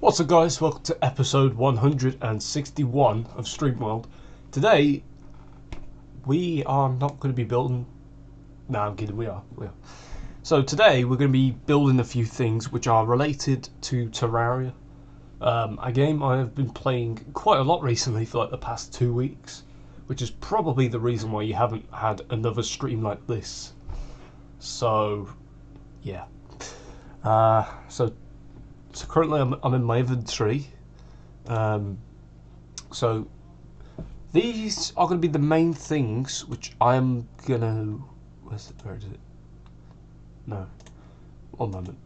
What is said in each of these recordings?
What's up guys, welcome to episode 161 of StreamWorld. Today, we are not going to be building... No, I'm kidding, we are. So today, we're going to be building a few things which are related to Terraria. A game I have been playing quite a lot recently for like the past 2 weeks, which is probably the reason why you haven't had another stream like this. So, yeah. So currently I'm in my inventory. So these are going to be the main things which I'm gonna. Where is it? No, 1 moment.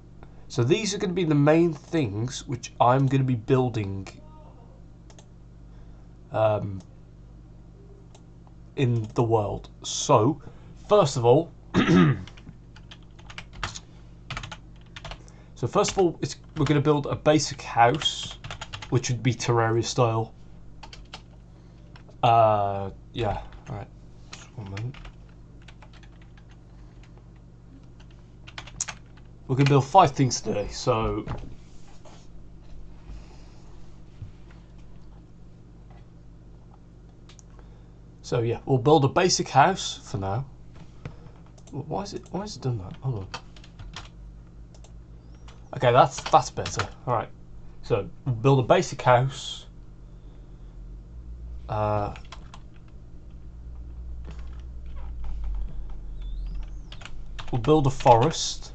So these are going to be the main things which I'm going to be building in the world. So first of all. So first of all, we're going to build a basic house, which would be Terraria style. Yeah, alright. Just 1 moment. We're going to build 5 things today, so... So yeah, we'll build a basic house for now. Why is it done that? Hold on. Okay, that's better. Alright. So we'll build a basic house. We'll build a forest.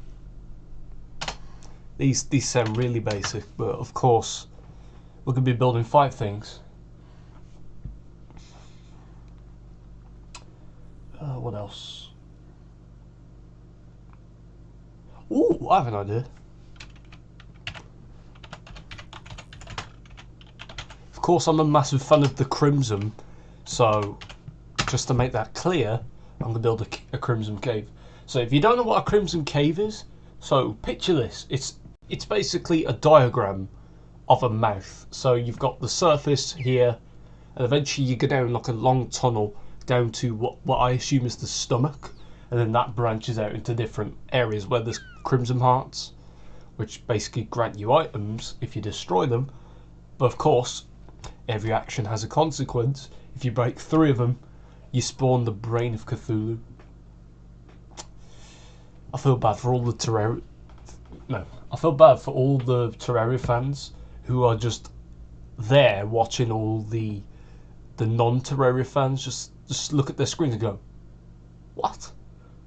These sound really basic, but of course we're gonna be building 5 things. What else? Ooh, I have an idea. Of course, I'm a massive fan of the Crimson, so just to make that clear, I'm going to build a Crimson Cave. So if you don't know what a Crimson Cave is, so picture this. It's basically a diagram of a mouth. So you've got the surface here, and eventually you go down like a long tunnel down to what I assume is the stomach, and then that branches out into different areas where there's Crimson Hearts, which basically grant you items if you destroy them. But of course, every action has a consequence. If you break 3 of them, you spawn the Brain of Cthulhu. I feel bad for all the Terraria... No, I feel bad for all the Terraria fans who are just there watching all the non-Terraria fans just look at their screens and go, what?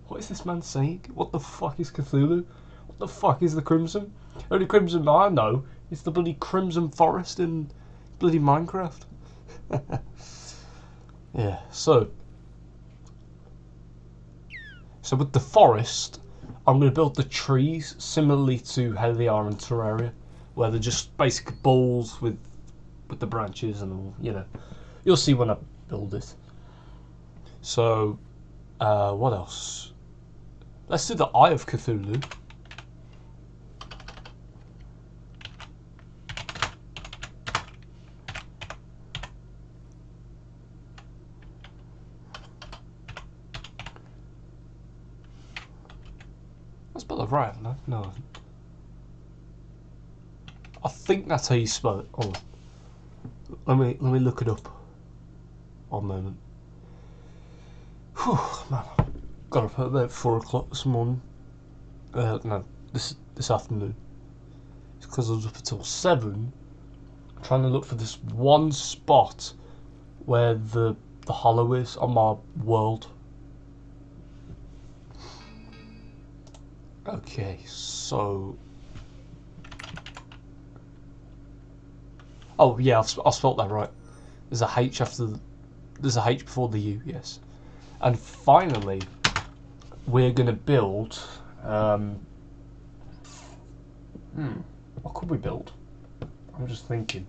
What is this man saying? What the fuck is Cthulhu? What the fuck is the Crimson? Only Crimson I know is the bloody Crimson Forest in bloody Minecraft. Yeah, so with the forest, I'm going to build the trees similarly to how they are in Terraria, where they're just basic balls with the branches and all, you know. You'll see when I build it. So, what else? Let's do the Eye of Cthulhu. I spelled it right, no? No. I think that's how you spell it. Hold on. Let me look it up. 1 moment. Whew, man. Got up at about 4 o'clock this morning. No, this afternoon. It's because I was up until 7 trying to look for this one spot where the hollow is on my world. Okay, so... Oh yeah, I've spelt that right. There's a H there's a H before the U, yes. And finally, we're gonna build. What could we build? I'm just thinking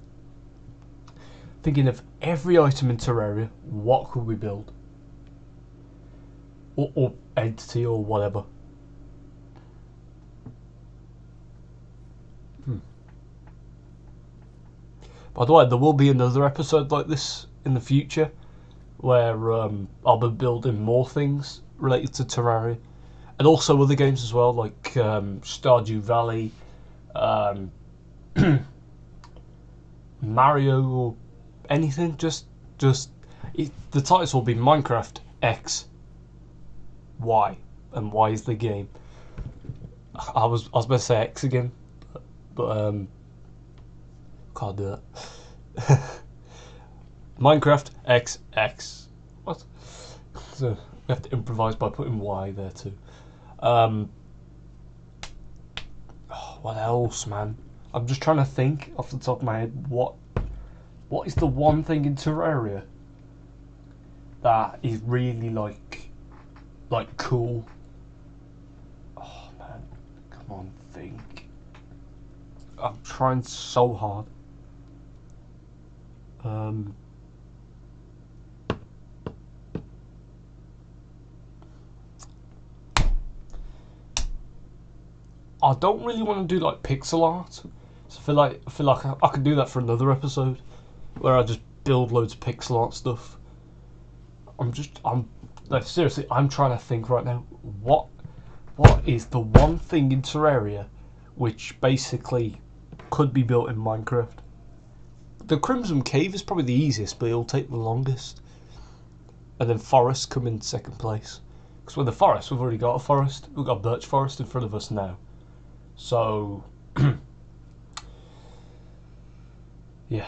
of every item in Terraria. What could we build? Or entity or whatever. By the way, there will be another episode like this in the future, where I'll be building more things related to Terraria, and also other games as well, like Stardew Valley, Mario or anything. Just the titles will be Minecraft X Y, and Y is the game. I was about to say X again, but can't do that. Minecraft XX. What? So we have to improvise by putting Y there too. What else, man? I'm just trying to think off the top of my head. What is the one thing in Terraria that is really like cool? Oh man, come on, think. I'm trying so hard. I don't really want to do like pixel art. So I feel like I could do that for another episode, where I just build loads of pixel art stuff. I'm like, seriously, I'm trying to think right now. What is the one thing in Terraria which basically could be built in Minecraft? The Crimson Cave is probably the easiest, but it'll take the longest. And then forests come in second place. Because with the forest, we've already got a forest. We've got a birch forest in front of us now. So, yeah.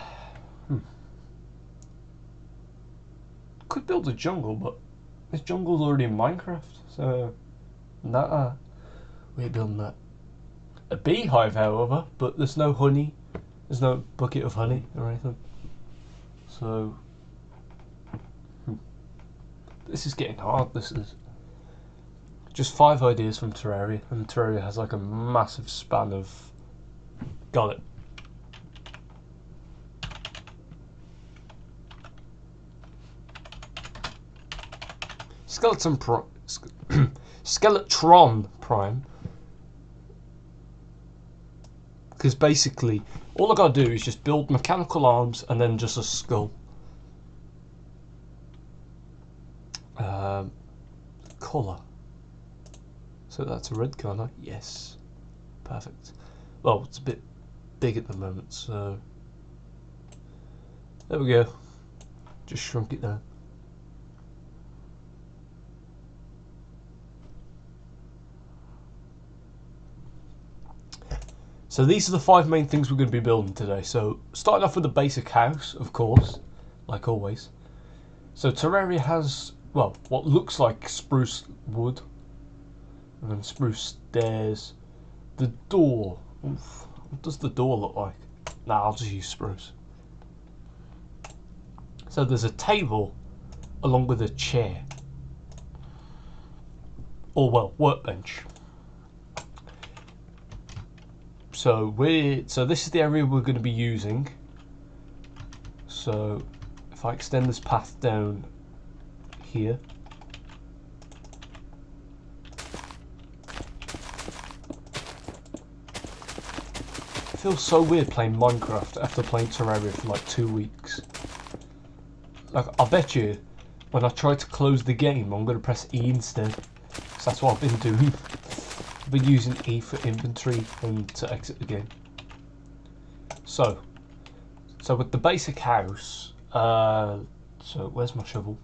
Could build a jungle, but this jungle's already in Minecraft. So, nah, we ain't building that. A beehive, however, but there's no honey. There's no bucket of honey or anything. So, this is getting hard. This is just 5 ideas from Terraria, and Terraria has like a massive span of. Got it. Skeletron Prime. Because basically, all I gotta do is just build mechanical arms and then just a skull. Colour. So that's a red colour. Yes. Perfect. Well, it's a bit big at the moment, so there we go. Just shrunk it down. So these are the 5 main things we're going to be building today. So starting off with the basic house, of course, like always. So Terraria has, well, what looks like spruce wood, and then spruce stairs. The door, oof, what does the door look like? Nah, I'll just use spruce. So there's a table along with a chair, or well, workbench. So this is the area we're going to be using. So if I extend this path down here, it feels so weird playing Minecraft after playing Terraria for like 2 weeks. Like, I bet you when I try to close the game, I'm going to press E instead. So that's what I've been doing. I've been using E for inventory and to exit the game. So with the basic house, so where's my shovel?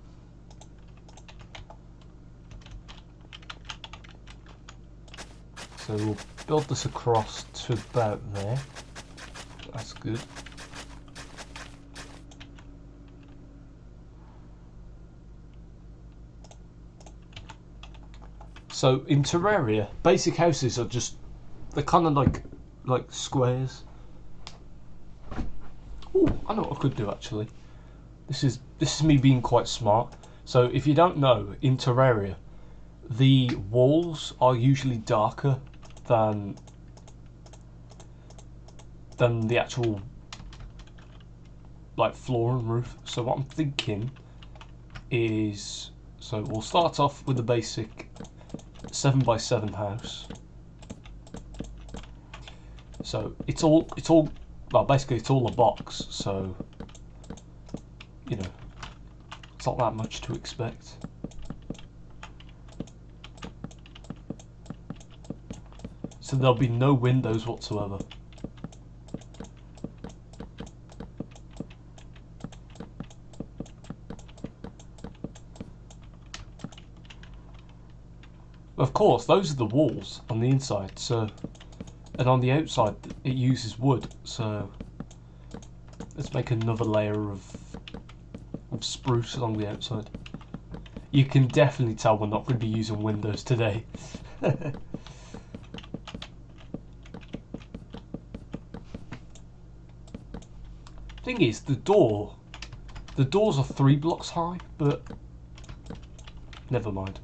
So we'll build this across to about there. That's good. So in Terraria, basic houses are just, they're kind of like squares. Oh, I know what I could do actually. This is me being quite smart. So if you don't know, in Terraria, the walls are usually darker than the actual like floor and roof. So what I'm thinking is, so we'll start off with the basic 7x7 house. So it's all well, basically it's all a box, so you know it's not that much to expect. So there'll be no windows whatsoever. Of course, those are the walls on the inside, so, and on the outside it uses wood, so let's make another layer of spruce along the outside. You can definitely tell we're not going to be using windows today. Thing is, the doors are 3 blocks high, but never mind.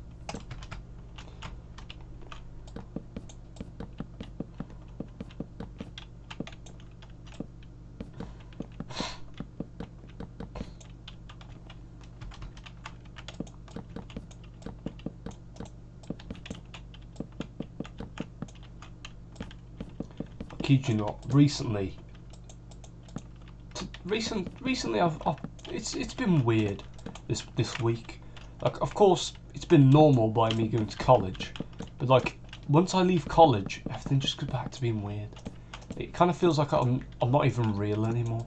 I kid you not, recently it's been weird this week. Like, of course, it's been normal by me going to college, but like once I leave college, everything just goes back to being weird. It kind of feels like I'm not even real anymore.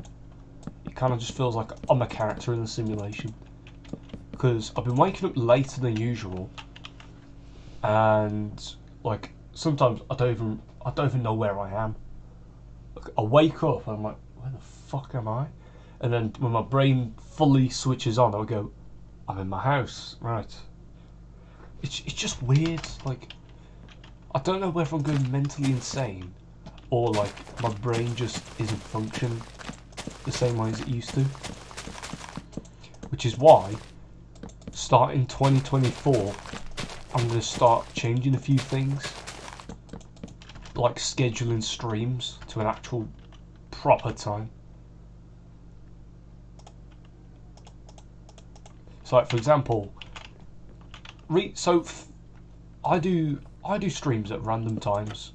It kind of just feels like I'm a character in a simulation, because I've been waking up later than usual, and like sometimes I don't even know where I am. Like, I wake up and I'm like, where the fuck am I? And then when my brain fully switches on, I'll go, I'm in my house, right? It's just weird. Like, I don't know whether I'm going mentally insane or like my brain just isn't functioning the same way as it used to. Which is why, starting 2024, I'm going to start changing a few things, like scheduling streams to an actual proper time. So, like, for example, I do streams at random times,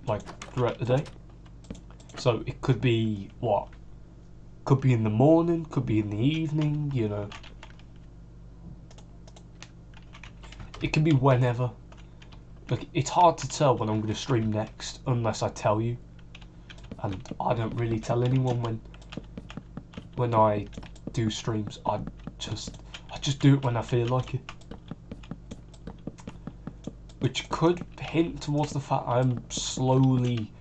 like throughout the day. So it could be could be in the morning, could be in the evening, you know. It can be whenever. Like, it's hard to tell when I'm going to stream next unless I tell you, and I don't really tell anyone when I do streams. I just do it when I feel like it, which could hint towards the fact I'm slowly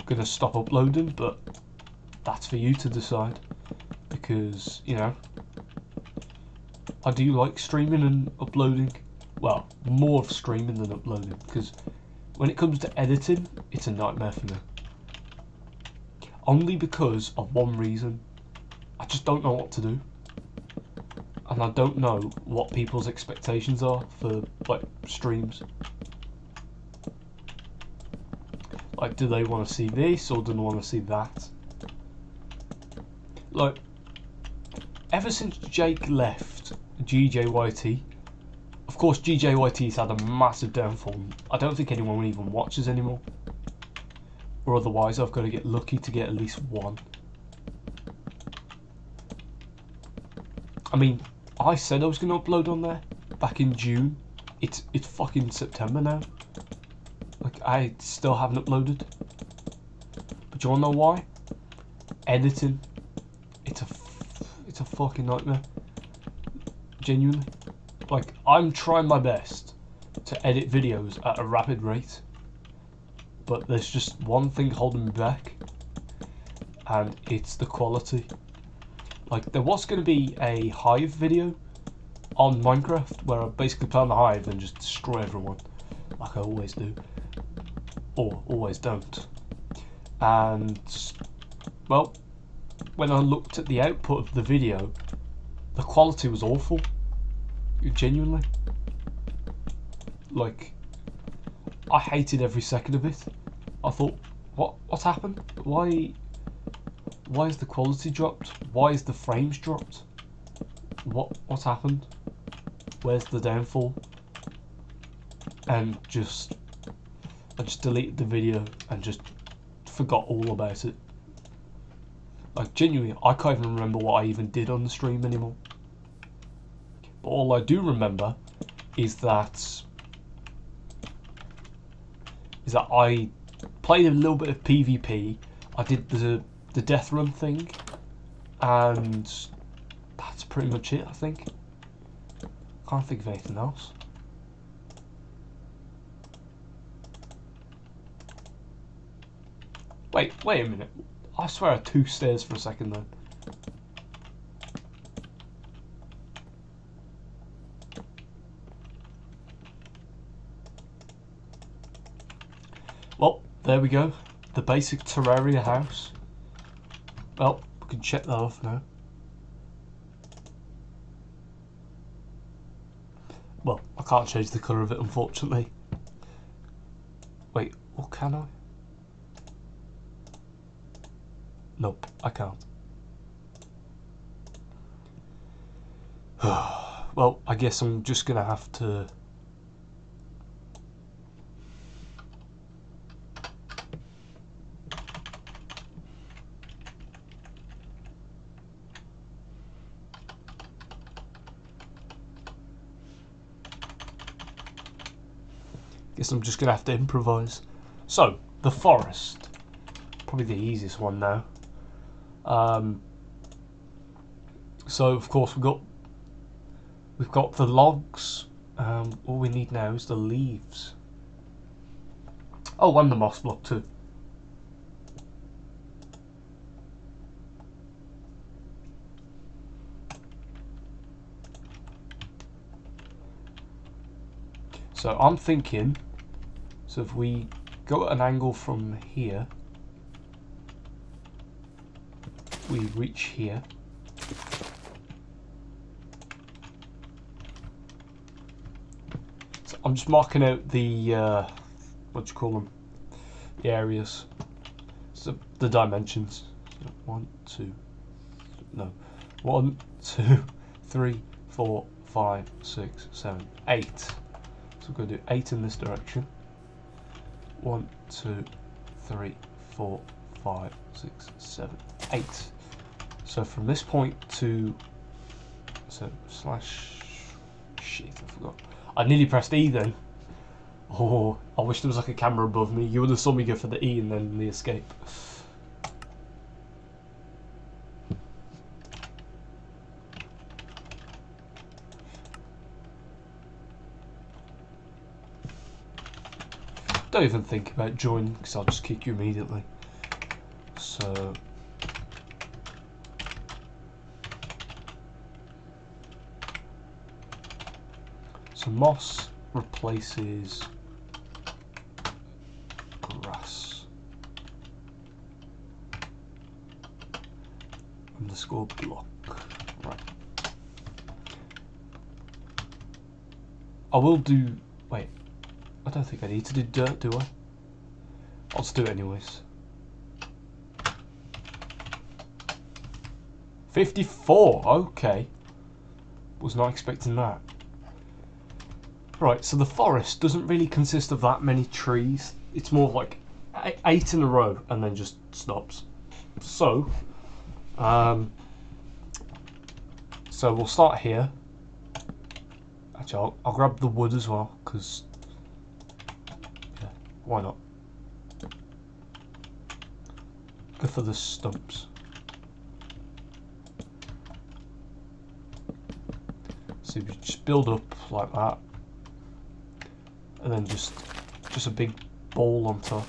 going to stop uploading, but that's for you to decide, because, you know, I do like streaming and uploading. Well, more of streaming than uploading, because when it comes to editing, it's a nightmare for me. Only because of one reason: I just don't know what to do. And I don't know what people's expectations are for, like, streams. Like, do they want to see this or do they want to see that? Like, ever since Jake left GJYT, of course GJYT's had a massive downfall. I don't think anyone even watches anymore. Or otherwise I've got to get lucky to get at least one. I mean, I said I was going to upload on there back in June. It's fucking September now. Like, I still haven't uploaded. But do you want to know why? Editing. It's a fucking nightmare. Genuinely. Like, I'm trying my best to edit videos at a rapid rate, but there's just one thing holding me back, and it's the quality. Like, there was going to be a Hive video on Minecraft where I basically play on the Hive and just destroy everyone, like I always do, or always don't. And, well, when I looked at the output of the video, the quality was awful. Genuinely. Like, I hated every second of it. I thought, what's happened? Why is the quality dropped? Why is the frames dropped? What's happened? Where's the downfall? And I just deleted the video and just forgot all about it. Like, genuinely, I can't even remember what I even did on the stream anymore. But all I do remember is that I played a little bit of PvP. I did the death run thing, and that's pretty much it, I think. Can't think of anything else. Wait a minute. I swear I had 2 stairs for a second then. Well, there we go. The basic Terraria house. Well, we can check that off now. Well, I can't change the colour of it, unfortunately. Wait, or can I? Nope, I can't. Well, I guess I'm just gonna have to... improvise. So, the forest. Probably the easiest one now. So of course we've got the logs. All we need now is the leaves. Oh, and the moss block too. So I'm thinking, so if we go at an angle from here, we reach here. So I'm just marking out the, what do you call them? The areas. So the dimensions. So 1, 2, no. 1, 2, 3, 4, 5, 6, 7, 8. So we're going to do 8 in this direction. 1, 2, 3, 4, 5, 6, 7, 8. So from this point to slash shit, I forgot. I nearly pressed E then. Oh, I wish there was like a camera above me. You would have saw me go for the E and then the escape. Don't even think about joining because I'll just kick you immediately. So moss replaces grass. Underscore block. Right. I will do. Wait. I don't think I need to do dirt, do I? I'll just do it anyways. 54. Okay. Was not expecting that. Right, so the forest doesn't really consist of that many trees. It's more like 8 in a row and then just stops. So, so we'll start here. Actually, I'll grab the wood as well, because, yeah, why not? Go for the stumps. So you just build up like that. And then just a big ball on top.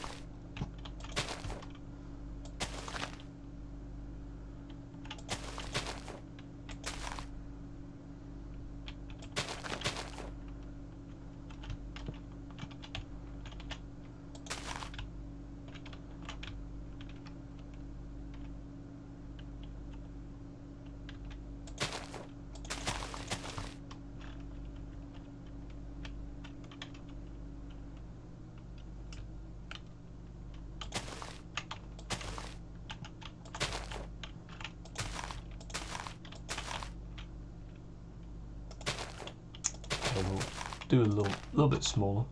We'll do a little bit smaller.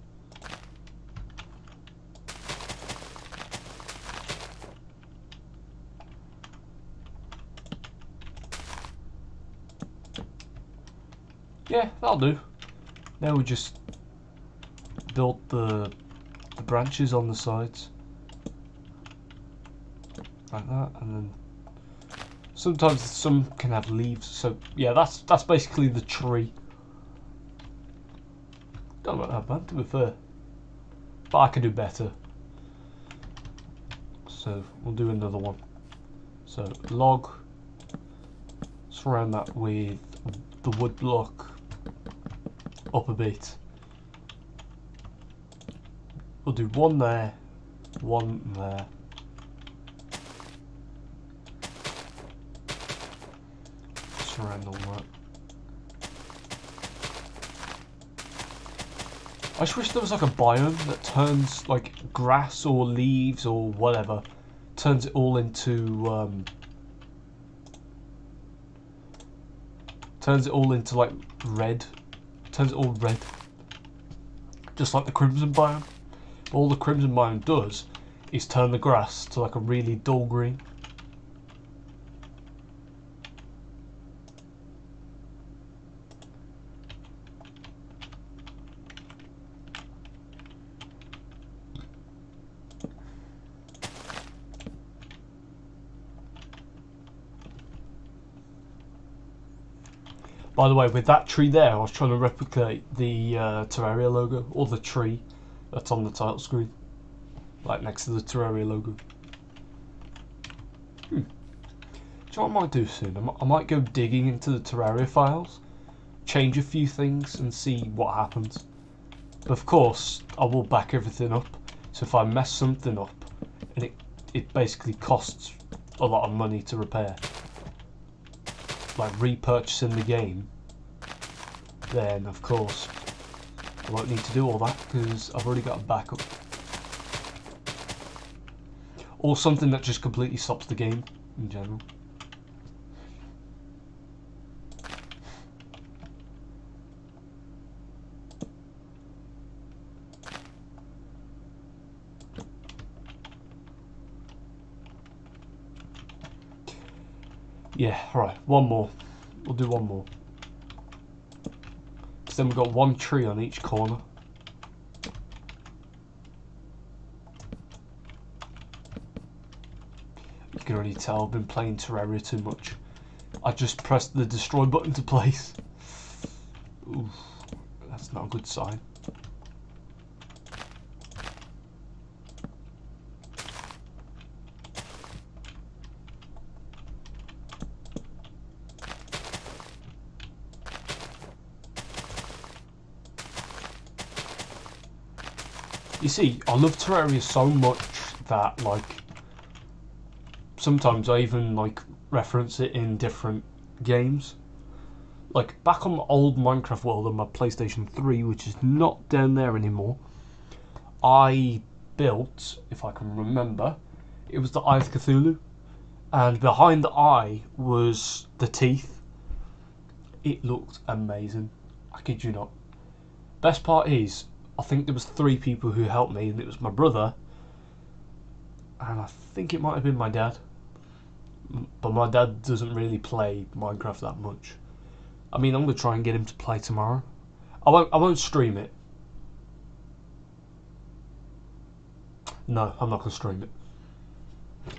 Yeah, that'll do. Now we just build the branches on the sides like that, and then sometimes some can have leaves. So yeah, that's basically the tree. Don't know that bad, to be fair, but I can do better. so we'll do another one. So log, surround that with the wood block up a bit. We'll do one there, one there. Surround all that. I just wish there was like a biome that turns like grass or leaves or whatever, turns it all into like red, turns it all red, just like the crimson biome. All the crimson biome does is turn the grass to like a really dull green. By the way, with that tree there, I was trying to replicate the Terraria logo, or the tree that's on the title screen, like next to the Terraria logo. Do you know what I might do soon? I might go digging into the Terraria files, change a few things and see what happens. But of course, I will back everything up, so if I mess something up, and it basically costs a lot of money to repair, like repurchasing the game, then of course I won't need to do all that because I've already got a backup. Or something that just completely stops the game in general. Yeah, right, one more. We'll do one more. Because then we've got one tree on each corner. You can already tell I've been playing Terraria too much. I just pressed the destroy button to place. Oof, that's not a good sign. You see, I love Terraria so much that, like, sometimes I even, like, reference it in different games. Like, back on the old Minecraft world on my PlayStation 3, which is not down there anymore, I built, if I can remember, it was the Eye of Cthulhu. And behind the eye was the teeth. It looked amazing. I kid you not. Best part is, I think there was 3 people who helped me, and it was my brother, and I think it might have been my dad. But my dad doesn't really play Minecraft that much. I mean, I'm gonna try and get him to play tomorrow. I won't stream it. No, I'm not gonna stream it.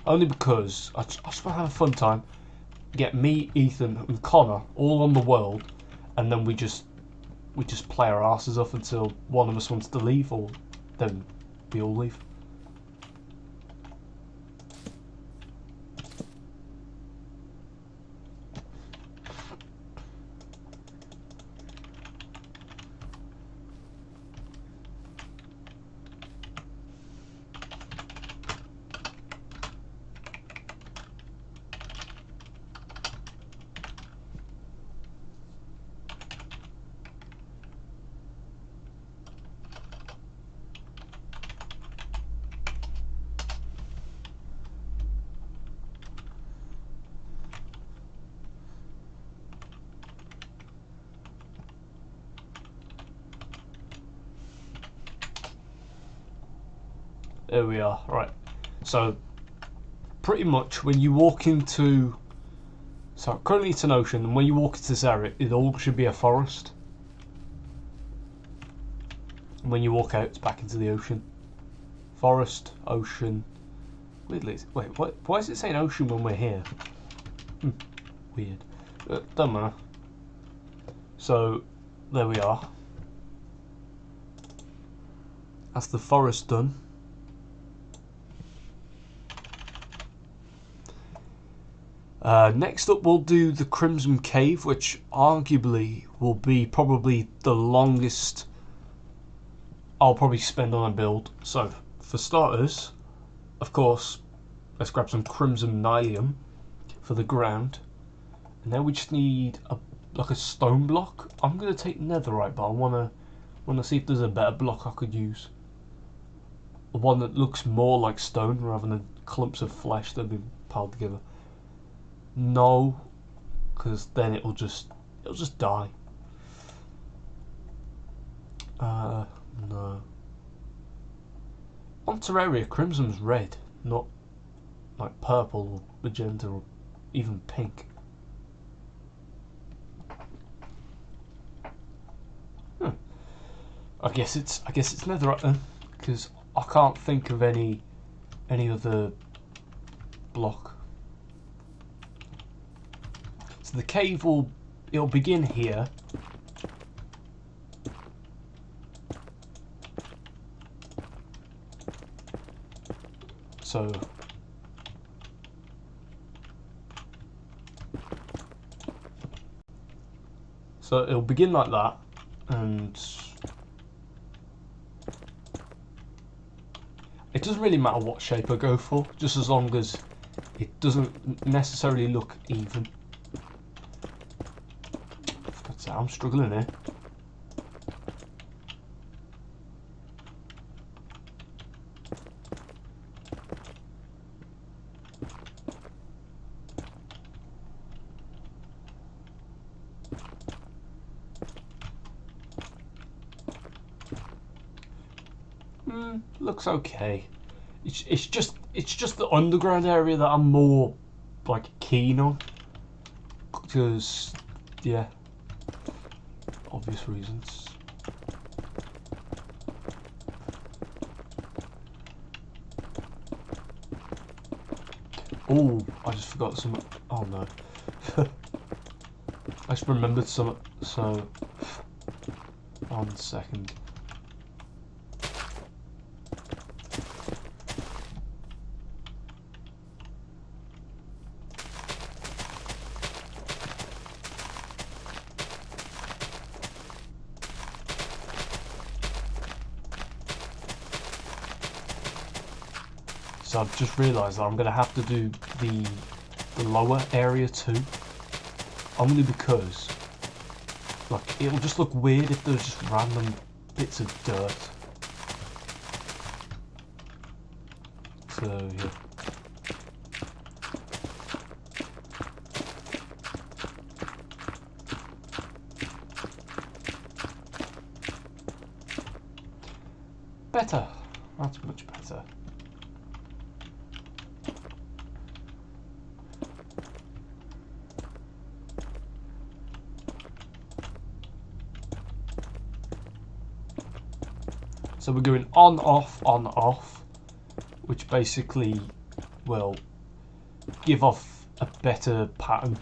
Only because I just want to have a fun time. Get me, Ethan, and Connor all on the world, and then we just play our asses off until one of us wants to leave, or then we all leave. There we are, right. So, pretty much when you walk into... So, currently it's an ocean, and when you walk into this area, it all should be a forest. And when you walk out, it's back into the ocean. Forest, ocean... Weirdly, wait, why is it saying ocean when we're here? Weird. Don't matter. So, there we are. That's the forest done. Next up we'll do the Crimson Cave, which arguably will be probably the longest I'll probably spend on a build. So for starters, of course, let's grab some Crimson Nylium for the ground. And then we just need like a stone block. I'm gonna take netherite, but I wanna see if there's a better block I could use. One that looks more like stone rather than clumps of flesh that have been piled together. No, because then it'll just die. No. On Terraria, Crimson's red, not like purple or magenta or even pink. I guess it's netherite then, because I can't think of any other block. So the cave it'll begin here. So it'll begin like that, and it doesn't really matter what shape I go for, just as long as it doesn't necessarily look even. I'm struggling here. Looks okay. It's just the underground area that I'm more like keen on, because yeah, obvious reasons. Oh, I just forgot some. Oh no. I just remembered some. So, 1 second. So I've just realised that I'm going to have to do the lower area too. Only because, like, it'll just look weird if there's just random bits of dirt. So yeah. Better. That's much better. So we're going on, off, which basically will give off a better pattern,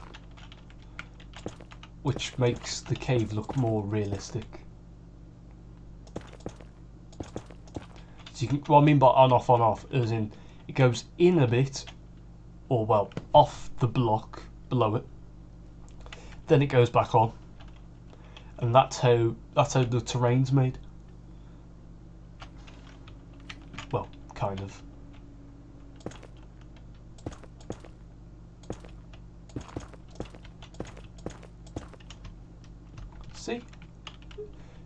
which makes the cave look more realistic. So you can, what I mean by on, off, as in it goes in a bit, or well, off the block below it, then it goes back on, and that's how the terrain's made. Well, kind of. See?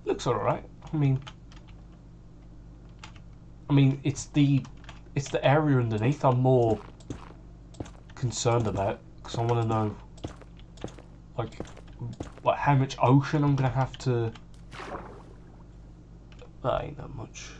Looks alright. I mean it's the area underneath I'm more concerned about, because I want to know like how much ocean I'm gonna have to. That ain't that much.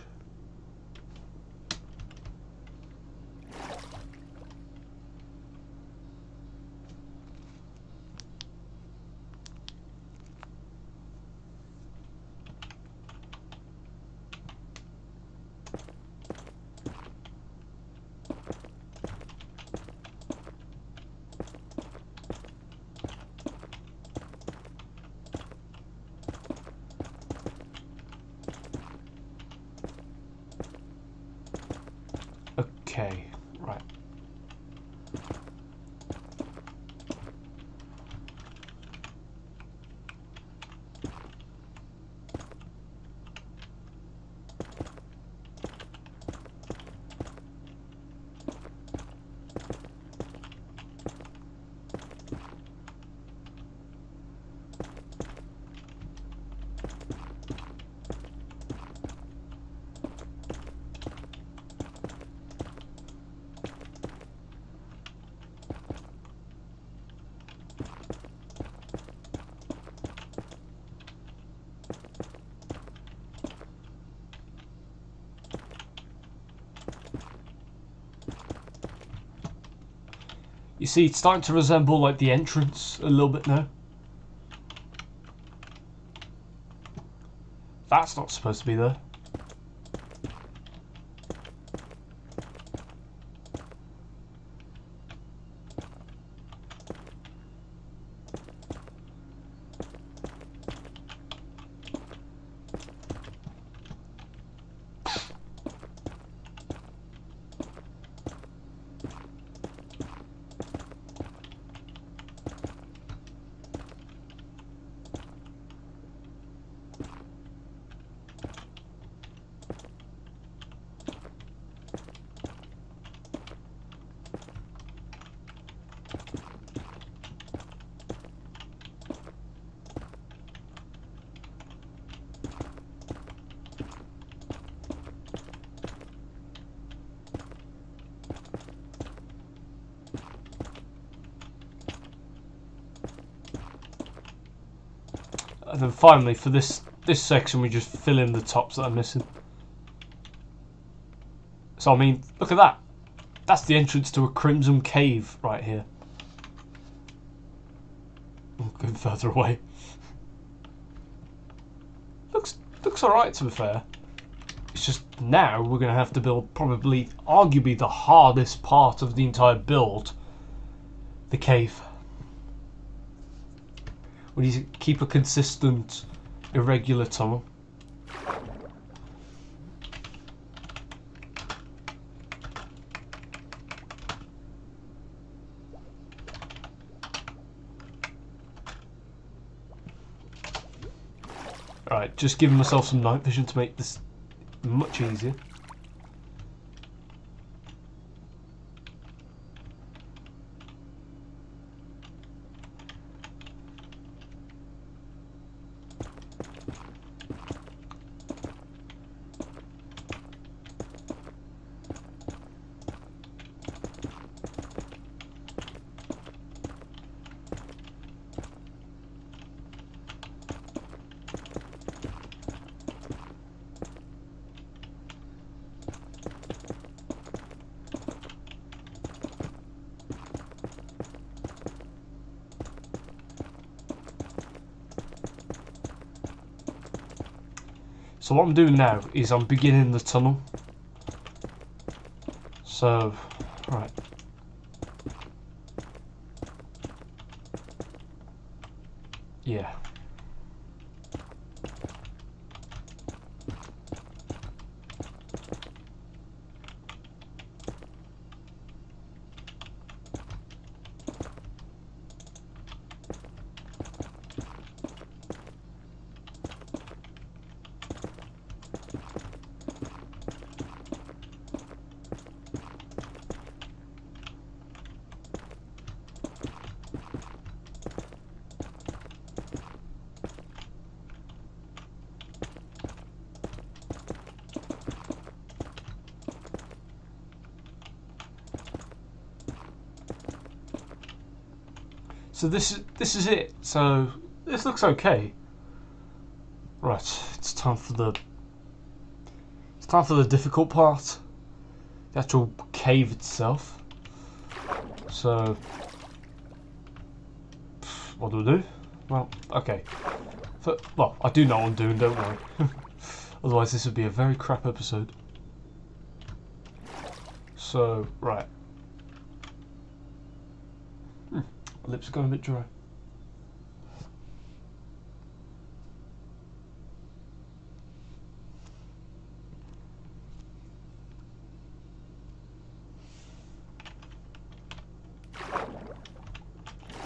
see, it's starting to resemble like the entrance a little bit now. That's not supposed to be there. And then finally, for this section, we just fill in the tops that are missing. So I mean, look at that. That's the entrance to a crimson cave right here. I'm going further away. Looks alright, to be fair. It's just now we're going to have to build probably, arguably, the hardest part of the entire build. The cave. We need to keep a consistent, irregular tunnel. Alright, just giving myself some night vision to make this much easier. So what I'm doing now is I'm beginning the tunnel. So, right. Yeah. So this is it. So this looks okay. Right, it's time for the difficult part. The actual cave itself. So what do I do? Well, okay. Well, I do know what I'm doing, don't worry. Otherwise this would be a very crap episode. So, right. My lips are going a bit dry.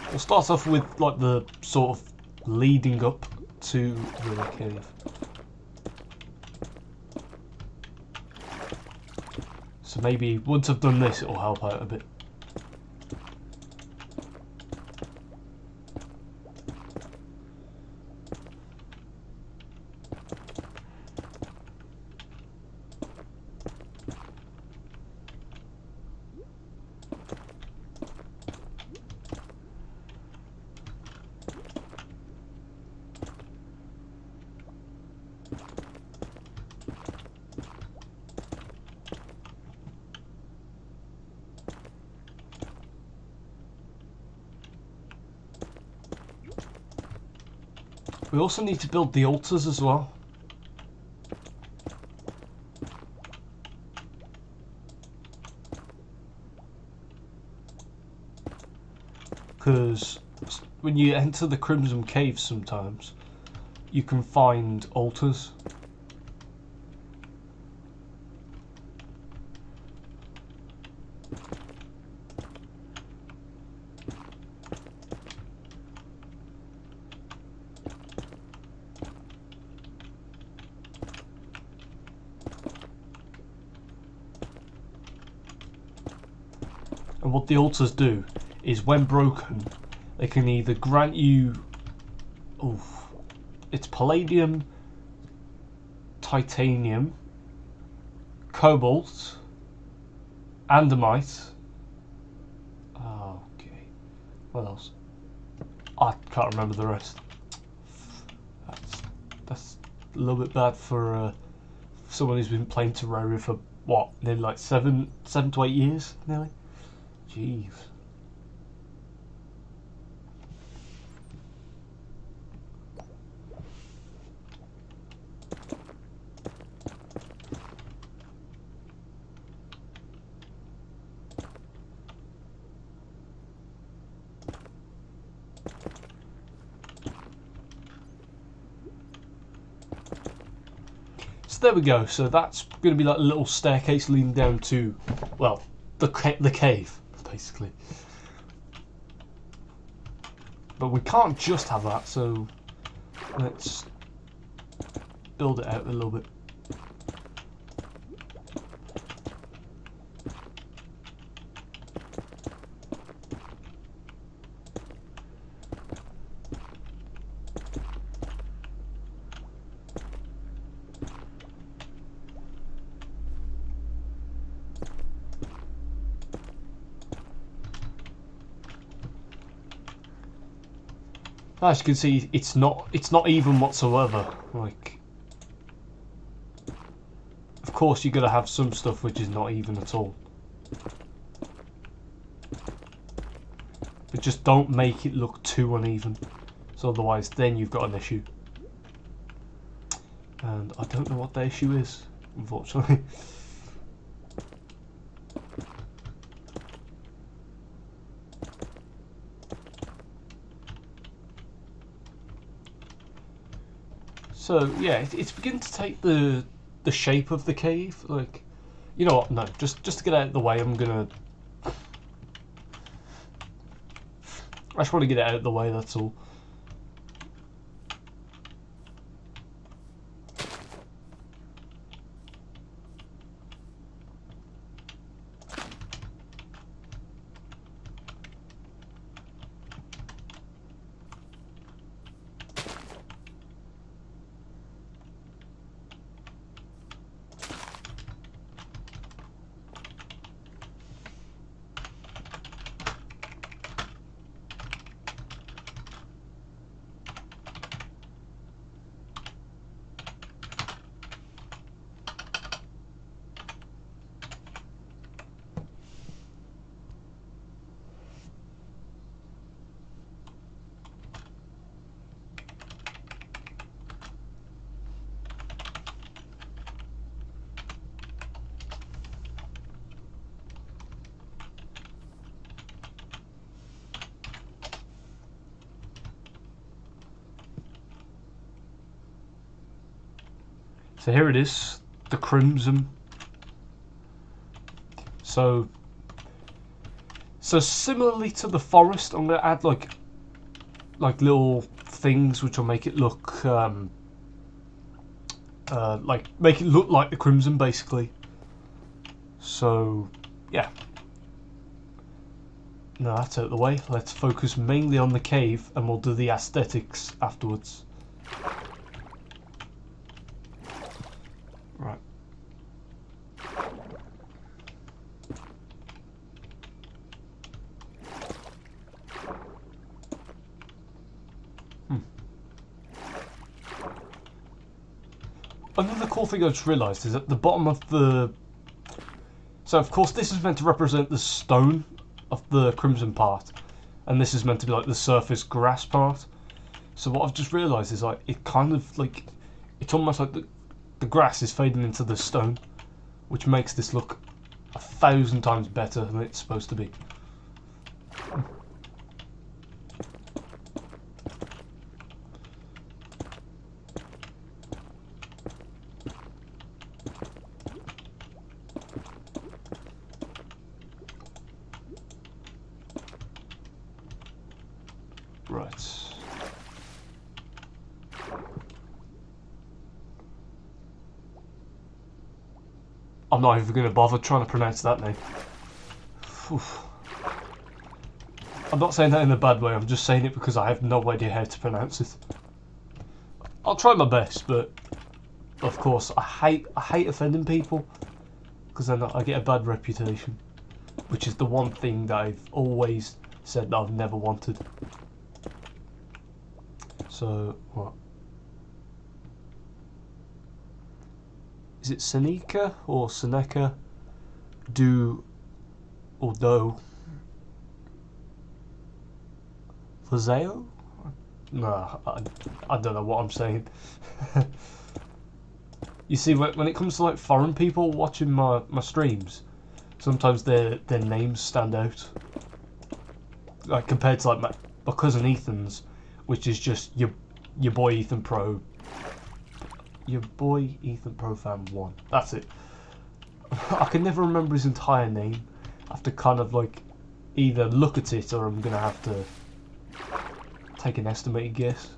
We'll start off with like the sort of leading up to the cave. So maybe once I've done this it'll help out a bit. We also need to build the altars as well. Because when you enter the Crimson Cave sometimes, you can find altars. And what the altars do is, when broken, they can either grant you, it's palladium, titanium, cobalt, andamite. Okay, what else? I can't remember the rest. That's a little bit bad for someone who's been playing Terraria for what, nearly like 7 to 8 years, nearly. Jeez. So there we go. So that's going to be like a little staircase leading down to, well, the cave, basically. But we can't just have that, so let's build it out a little bit. As you can see, it's not even whatsoever. Like, of course you're gonna have some stuff which is not even at all, but just don't make it look too uneven, so otherwise then you've got an issue, and I don't know what the issue is, unfortunately. So yeah, it's beginning to take the shape of the cave. Like, you know what? No, just to get out of the way, I'm gonna. I just want to get it out of the way. That's all. So here it is, the Crimson. So similarly to the forest, I'm going to add like little things which will make it look make it look like the Crimson, basically. So yeah. Now that's out of the way. Let's focus mainly on the cave, and we'll do the aesthetics afterwards. Right. Another cool thing I just realised is at the bottom of the... So of course this is meant to represent the stone of the Crimson part, and this is meant to be like the surface grass part. So what I've just realised is like it kind of like it's almost like the grass is fading into the stone, which makes this look 1,000 times better than it's supposed to be. Right. I'm not even going to bother trying to pronounce that name. Oof. I'm not saying that in a bad way, I'm just saying it because I have no idea how to pronounce it. I'll try my best, but of course I hate offending people because then I get a bad reputation, which is the one thing that I've always said that I've never wanted. So, what? Is it Seneca or Seneca? Do or do? Fazeo? Nah, I don't know what I'm saying. You see, when it comes to like foreign people watching my streams, sometimes their names stand out. Like compared to like my cousin Ethan's, which is just your boy Ethan Pro. Your boy Ethan Pro Fan 1. That's it. I can never remember his entire name. I have to kind of like either look at it or I'm gonna have to take an estimated guess.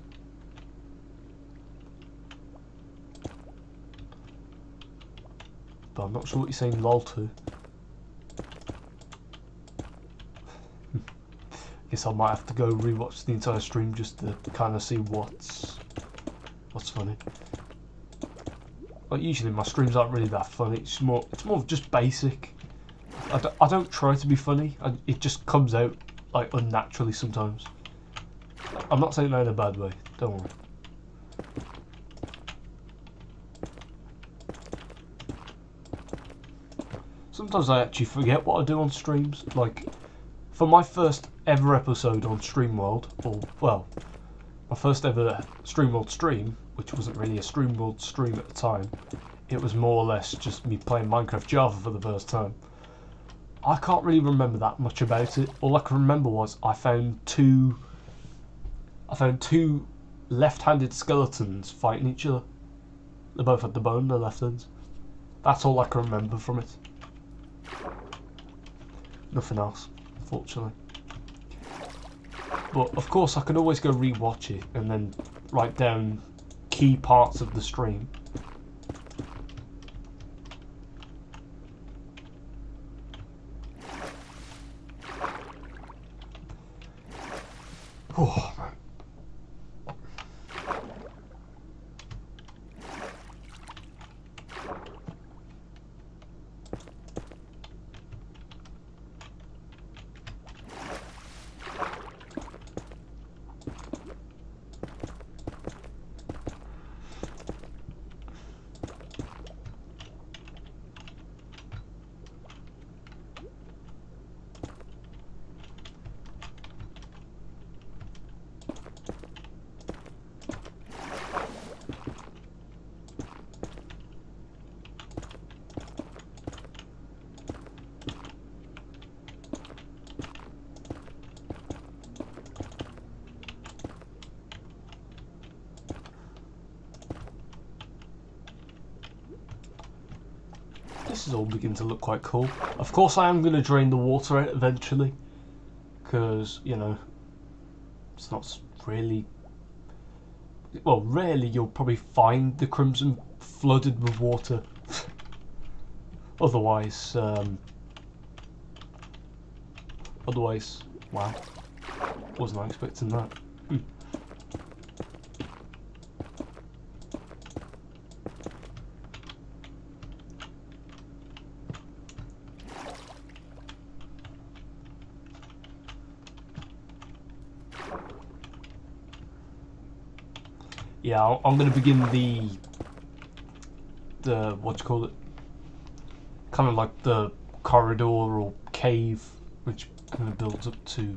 But I'm not sure what you're saying lol to. Guess I might have to go rewatch the entire stream just to kind of see what's funny. Like usually my streams aren't really that funny. It's more of just basic. I don't try to be funny. It just comes out like unnaturally sometimes. I'm not saying that in a bad way. Don't worry. Sometimes I actually forget what I do on streams. Like for my first ever episode on StreamWorld, or well, my first ever StreamWorld stream, which wasn't really a StreamWorld stream at the time, it was more or less just me playing Minecraft Java for the first time. I can't really remember that much about it. All I can remember was I found two left-handed skeletons fighting each other. They both had the bone in their left hands. That's all I can remember from it. Nothing else, unfortunately. But of course I can always go re-watch it and then write down key parts of the stream. Oh, man. This is all beginning to look quite cool. Of course I am going to drain the water out eventually, because, you know, it's not really... Well, rarely you'll probably find the Crimson flooded with water. Otherwise, wow, wasn't I expecting that. Yeah, I'm going to begin the what you call it, kind of like the corridor or cave, which kind of builds up to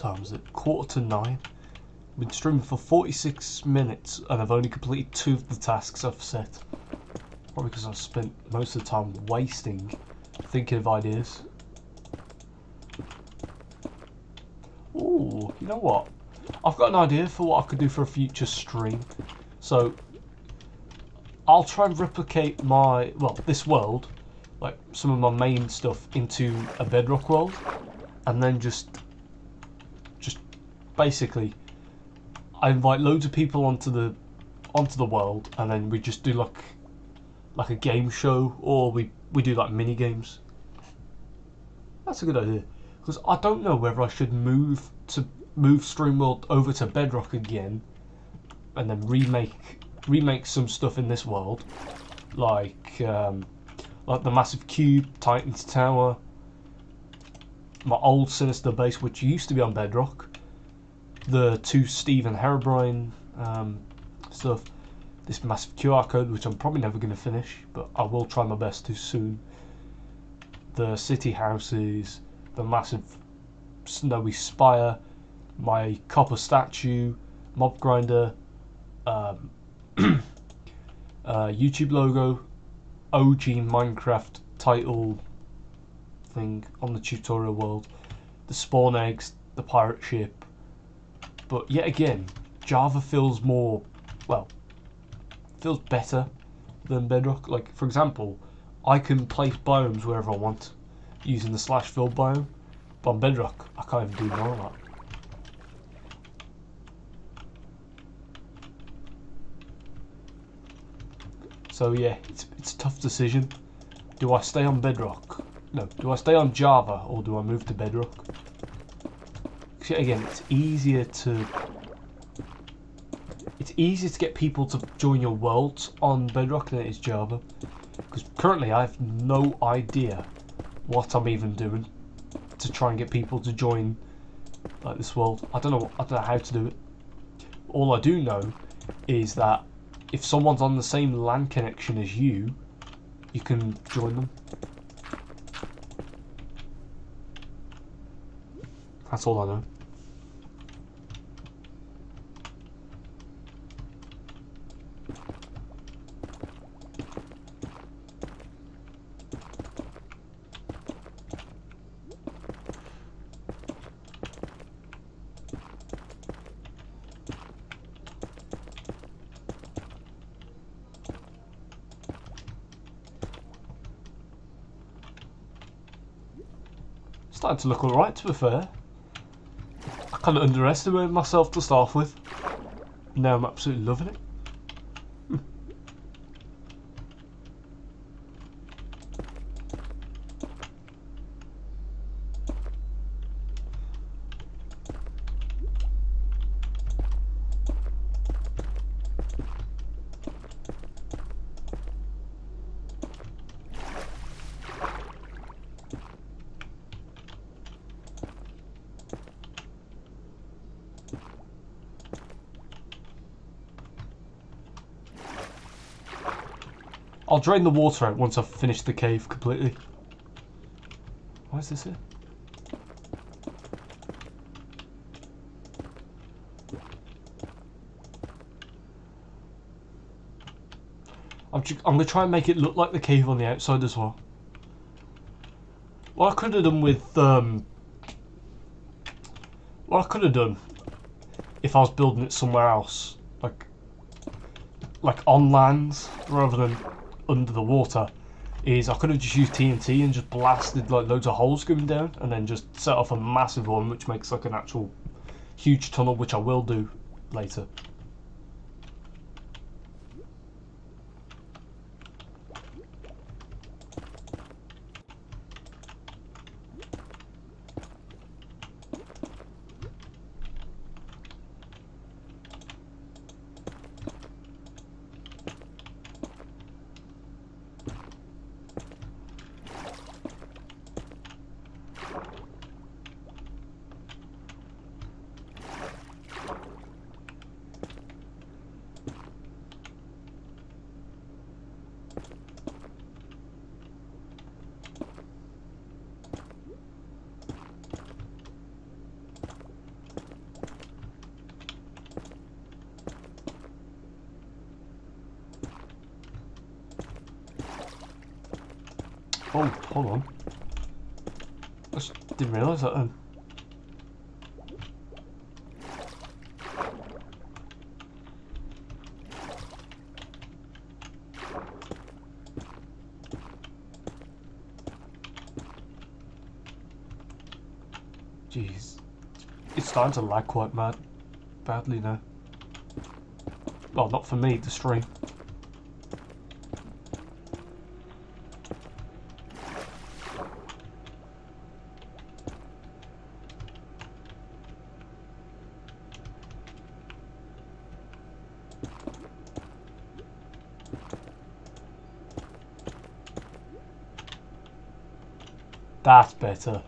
time is it? 8:45. I've been streaming for 46 minutes and I've only completed 2 of the tasks I've set. Probably because I've spent most of the time wasting thinking of ideas. Ooh, you know what? I've got an idea for what I could do for a future stream. So, I'll try and replicate this world, like some of my main stuff, into a Bedrock world, and then just basically, I invite loads of people onto the world, and then we just do like a game show, or we do like mini games. That's a good idea, because I don't know whether I should move StreamWorld over to Bedrock again, and then remake some stuff in this world, like the massive cube, Titan's Tower, my old Sinister base, which used to be on Bedrock, the 2 Steve and Herobrine stuff, this massive QR code, which I'm probably never going to finish, but I will try my best to soon, the city houses, the massive snowy spire, my copper statue, mob grinder, YouTube logo, OG Minecraft title thing on the tutorial world, the spawn eggs, the pirate ship. But yet again, Java feels better than Bedrock. Like, for example, I can place biomes wherever I want using the /fill biome, but on Bedrock I can't even do none of that. So yeah, it's a tough decision. Do I stay on Bedrock? No, do I stay on Java or do I move to Bedrock? Because again, it's easier to get people to join your worlds on Bedrock than it is Java. Because currently I have no idea what I'm even doing to try and get people to join like this world. I don't know how to do it. All I do know is that if someone's on the same LAN connection as you can join them. That's all I know. Starting to look alright, to be fair. I kind of underestimated myself to start with. Now I'm absolutely loving it. I'll drain the water out once I've finished the cave completely. Why is this here? I'm going to try and make it look like the cave on the outside as well. What I could have done with what I could have done if I was building it somewhere else, like on lands rather than under the water, is I could have just used TNT and just blasted like loads of holes going down, and then just set off a massive one which makes like an actual huge tunnel, which I will do later. Oh, hold on. I just didn't realise that then. Jeez. It's starting to lag quite badly now. Well, not for me, the stream. That's better.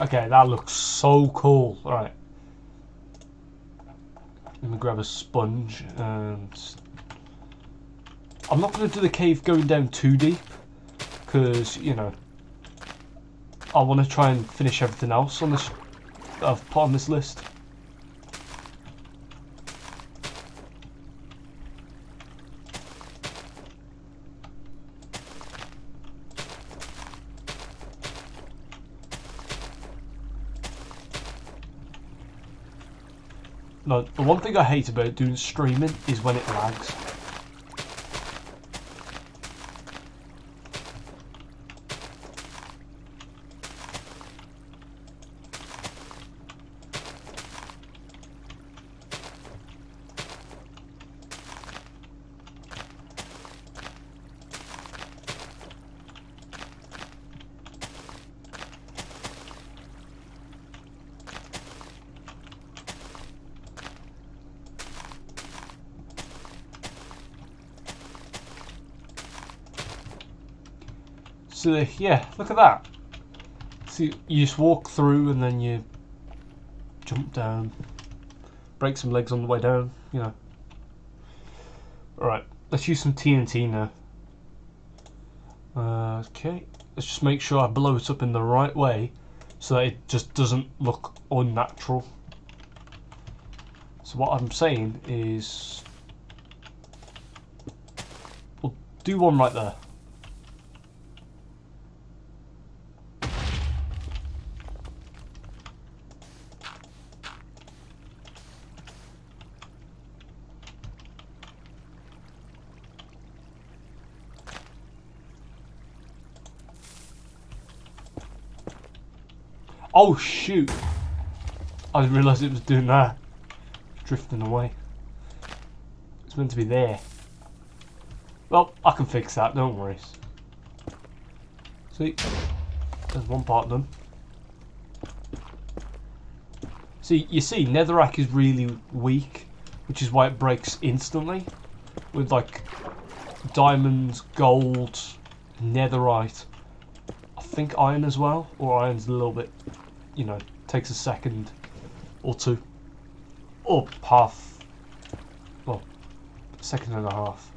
Okay, that looks so cool. Alright. Let me grab a sponge and... I'm not going to do the cave going down too deep, because, you know, I want to try and finish everything else on this I've put on this list. No, the one thing I hate about doing streaming is when it lags. So yeah, look at that. See, you just walk through and then you jump down, break some legs on the way down, you know. Alright, let's use some TNT now. Okay, let's just make sure I blow it up in the right way so that it just doesn't look unnatural. So what I'm saying is, we'll do one right there. Oh shoot! I didn't realise it was doing that. Drifting away. It's meant to be there. Well, I can fix that, don't worry. See, there's one part done. See, you see, netherrack is really weak, which is why it breaks instantly. With like diamonds, gold, netherite, I think iron as well, or iron's a little bit, you know, takes a second or two, or half, well, a second and a half.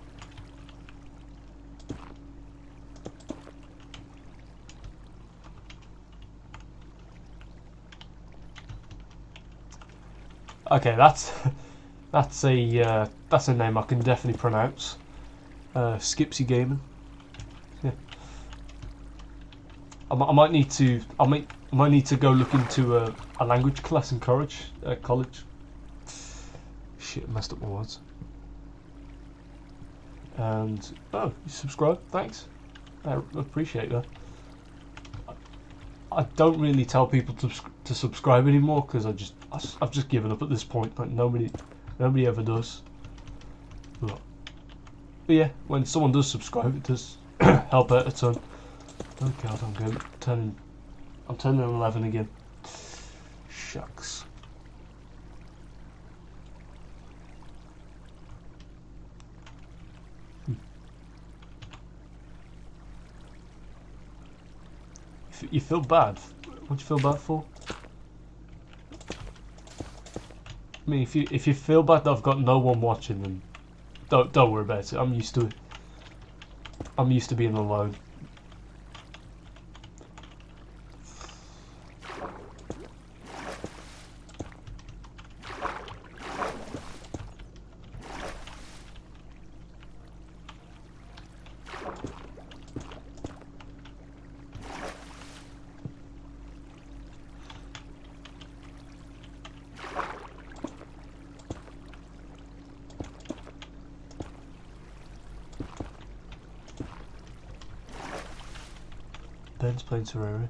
Okay, that's a name I can definitely pronounce. Skipsy Gaming. Yeah. I might need to go look into a language class in college. Shit, I messed up my words. And oh, you subscribe? Thanks. I appreciate that. I don't really tell people to subscribe anymore because I've just given up at this point. Like nobody ever does. But yeah, when someone does subscribe, it does help out a ton. Oh god, I'm turning 11 again. Shucks. You feel bad? What do you feel bad for? I mean, if you feel bad that I've got no one watching, then don't worry about it. I'm used to it. I'm used to being alone. Ben's playing Terraria.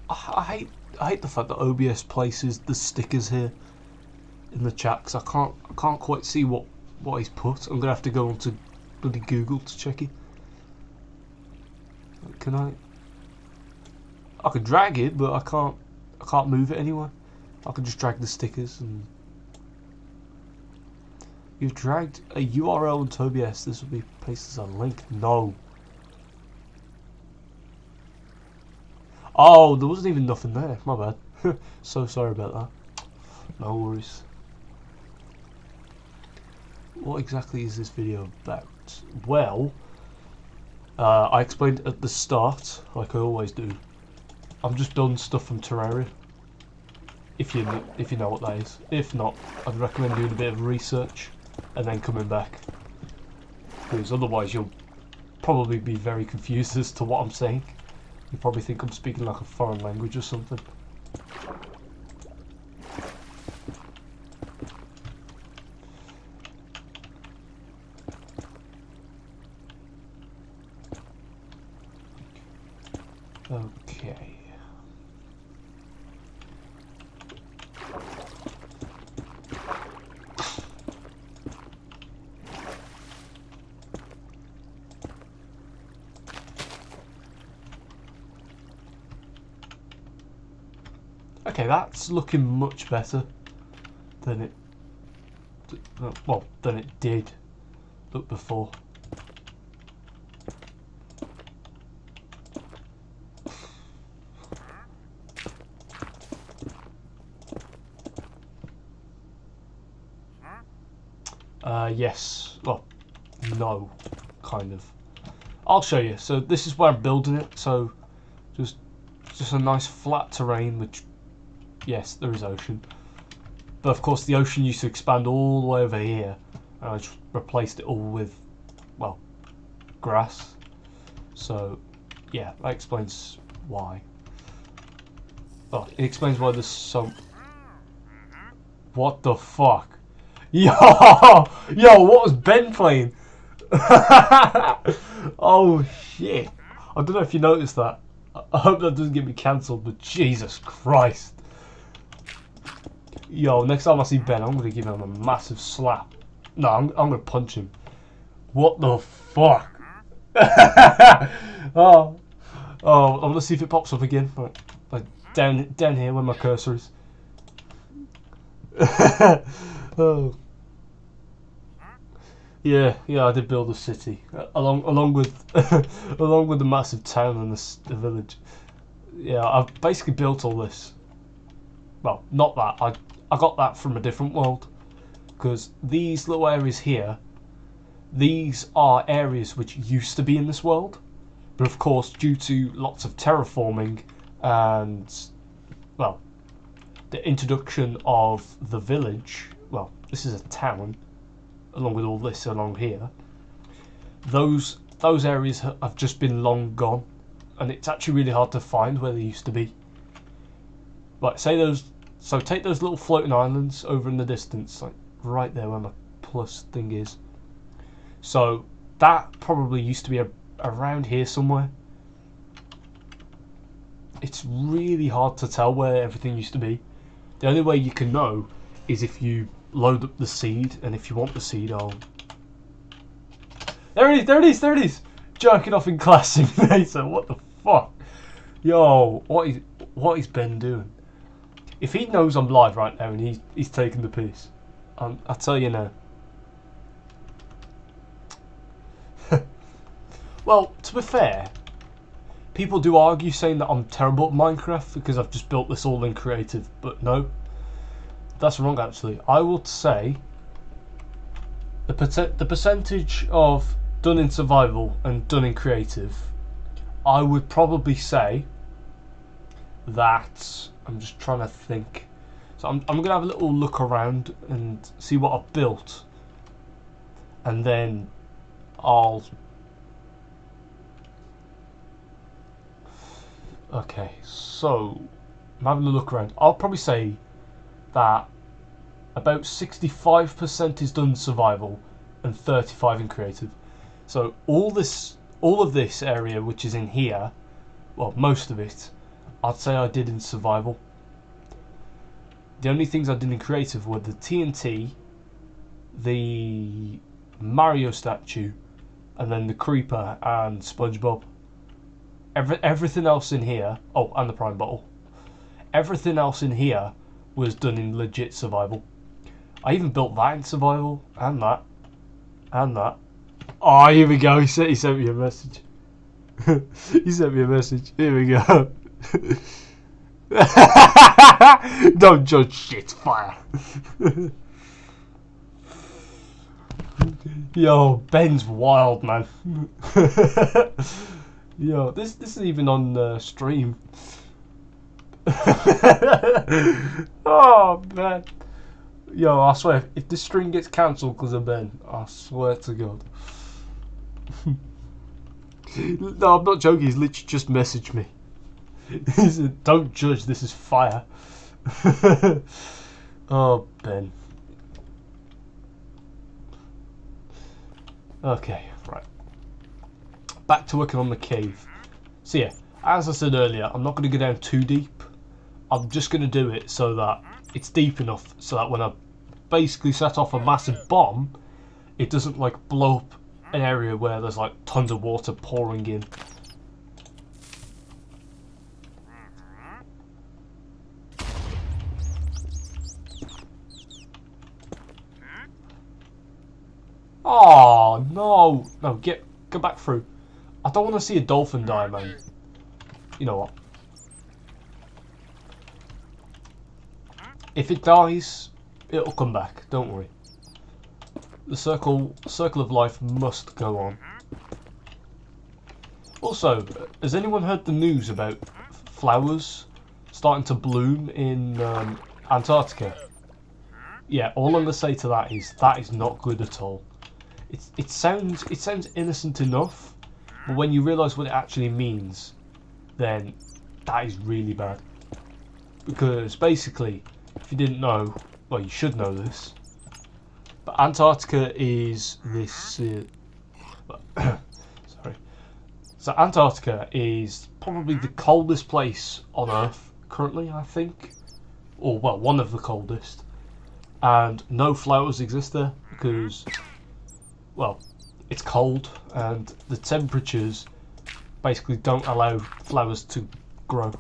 I hate the fact that OBS places the stickers here in the chat because I can't quite see what he's put. I'm gonna have to go onto bloody Google to check it. Can I? I could drag it, but I can't move it anywhere. I can just drag the stickers and... You've dragged a URL into OBS. This will be placed as a link. No. Oh, there wasn't even nothing there. My bad. So sorry about that. No worries. What exactly is this video about? Well, I explained at the start, like I always do. I'm just building stuff from Terraria. If you know what that is. If not, I'd recommend doing a bit of research and then coming back, because otherwise you'll probably be very confused as to what I'm saying. You probably think I'm speaking like a foreign language or something. Okay. Okay, that's looking much better than it did look before. Yes. Well, no, kind of. I'll show you. So this is where I'm building it. So just a nice flat terrain, which, yes, there is ocean. But of course the ocean used to expand all the way over here. And I just replaced it all with, well, grass. So, yeah, that explains why. Oh, it explains why there's so... What the fuck? Yo, what was Ben playing? Oh shit! I don't know if you noticed that. I hope that doesn't get me cancelled, but Jesus Christ! Yo, next time I see Ben, I'm gonna give him a massive slap. No, I'm gonna punch him. What the fuck? Oh, I'm gonna see if it pops up again. Like down here where my cursor is. Oh. Yeah, I did build a city along with along with the massive town and the village. Yeah, I've basically built all this. Well, not that. I got that from a different world, because these little areas here, these are areas which used to be in this world, but of course due to lots of terraforming and, well, the introduction of the village. Well, this is a town. Along with all this along here, those areas have just been long gone, and it's actually really hard to find where they used to be. Like, say those So take those little floating islands over in the distance, like right there where my plus thing is. So that probably used to be around here somewhere. It's really hard to tell where everything used to be. The only way you can know is if you load up the seed, and if you want the seed, I'll... There it is, there it is, there it is! Jerking off in class simulator, what the fuck? Yo, what is Ben doing? If he knows I'm live right now and he's taking the piss, I'll tell you now. Well, to be fair, people do argue saying that I'm terrible at Minecraft because I've just built this all in creative, but no, that's wrong actually. I would say the percentage of done in survival and done in creative, I would probably say that, I'm just trying to think. So I'm going to have a little look around and see what I've built, and then I'll... Okay, so I'm having a look around. I'll probably say that about 65% is done in survival and 35 in creative. So all of this area which is in here, well, most of it, I'd say I did in survival. The only things I did in creative were the TNT, the Mario statue, and then the creeper and SpongeBob. Everything else in here, oh, and the prime bottle. Everything else in here was done in legit survival. I even built that in survival, and that, and that. Oh, here we go. He sent me a message. He sent me a message. Here we go. Don't judge shit, fire. Yo, Ben's wild, man. Yo, this is even on stream. Oh man. Yo, I swear, if this stream gets cancelled because of Ben, I swear to God. No, I'm not joking, he's literally just messaged me. He said, don't judge, this is fire. Oh, Ben. Okay, right. Back to working on the cave. So yeah, as I said earlier, I'm not going to go down too deep. I'm just going to do it so that it's deep enough so that when I basically set off a massive bomb, it doesn't like blow up an area where there's like tons of water pouring in. Oh no, no, get back through. I don't want to see a dolphin die, man. You know what? If it dies, it'll come back. Don't worry. The circle of life must go on. Also, has anyone heard the news about flowers starting to bloom in Antarctica? Yeah, all I'm gonna say to that is not good at all. It sounds innocent enough, but when you realise what it actually means, then that is really bad. Because basically, if you didn't know, well, you should know this, but Antarctica is this. Sorry. So Antarctica is probably the coldest place on Earth currently, I think, or well, one of the coldest, and no flowers exist there because, well, it's cold and the temperatures basically don't allow flowers to grow.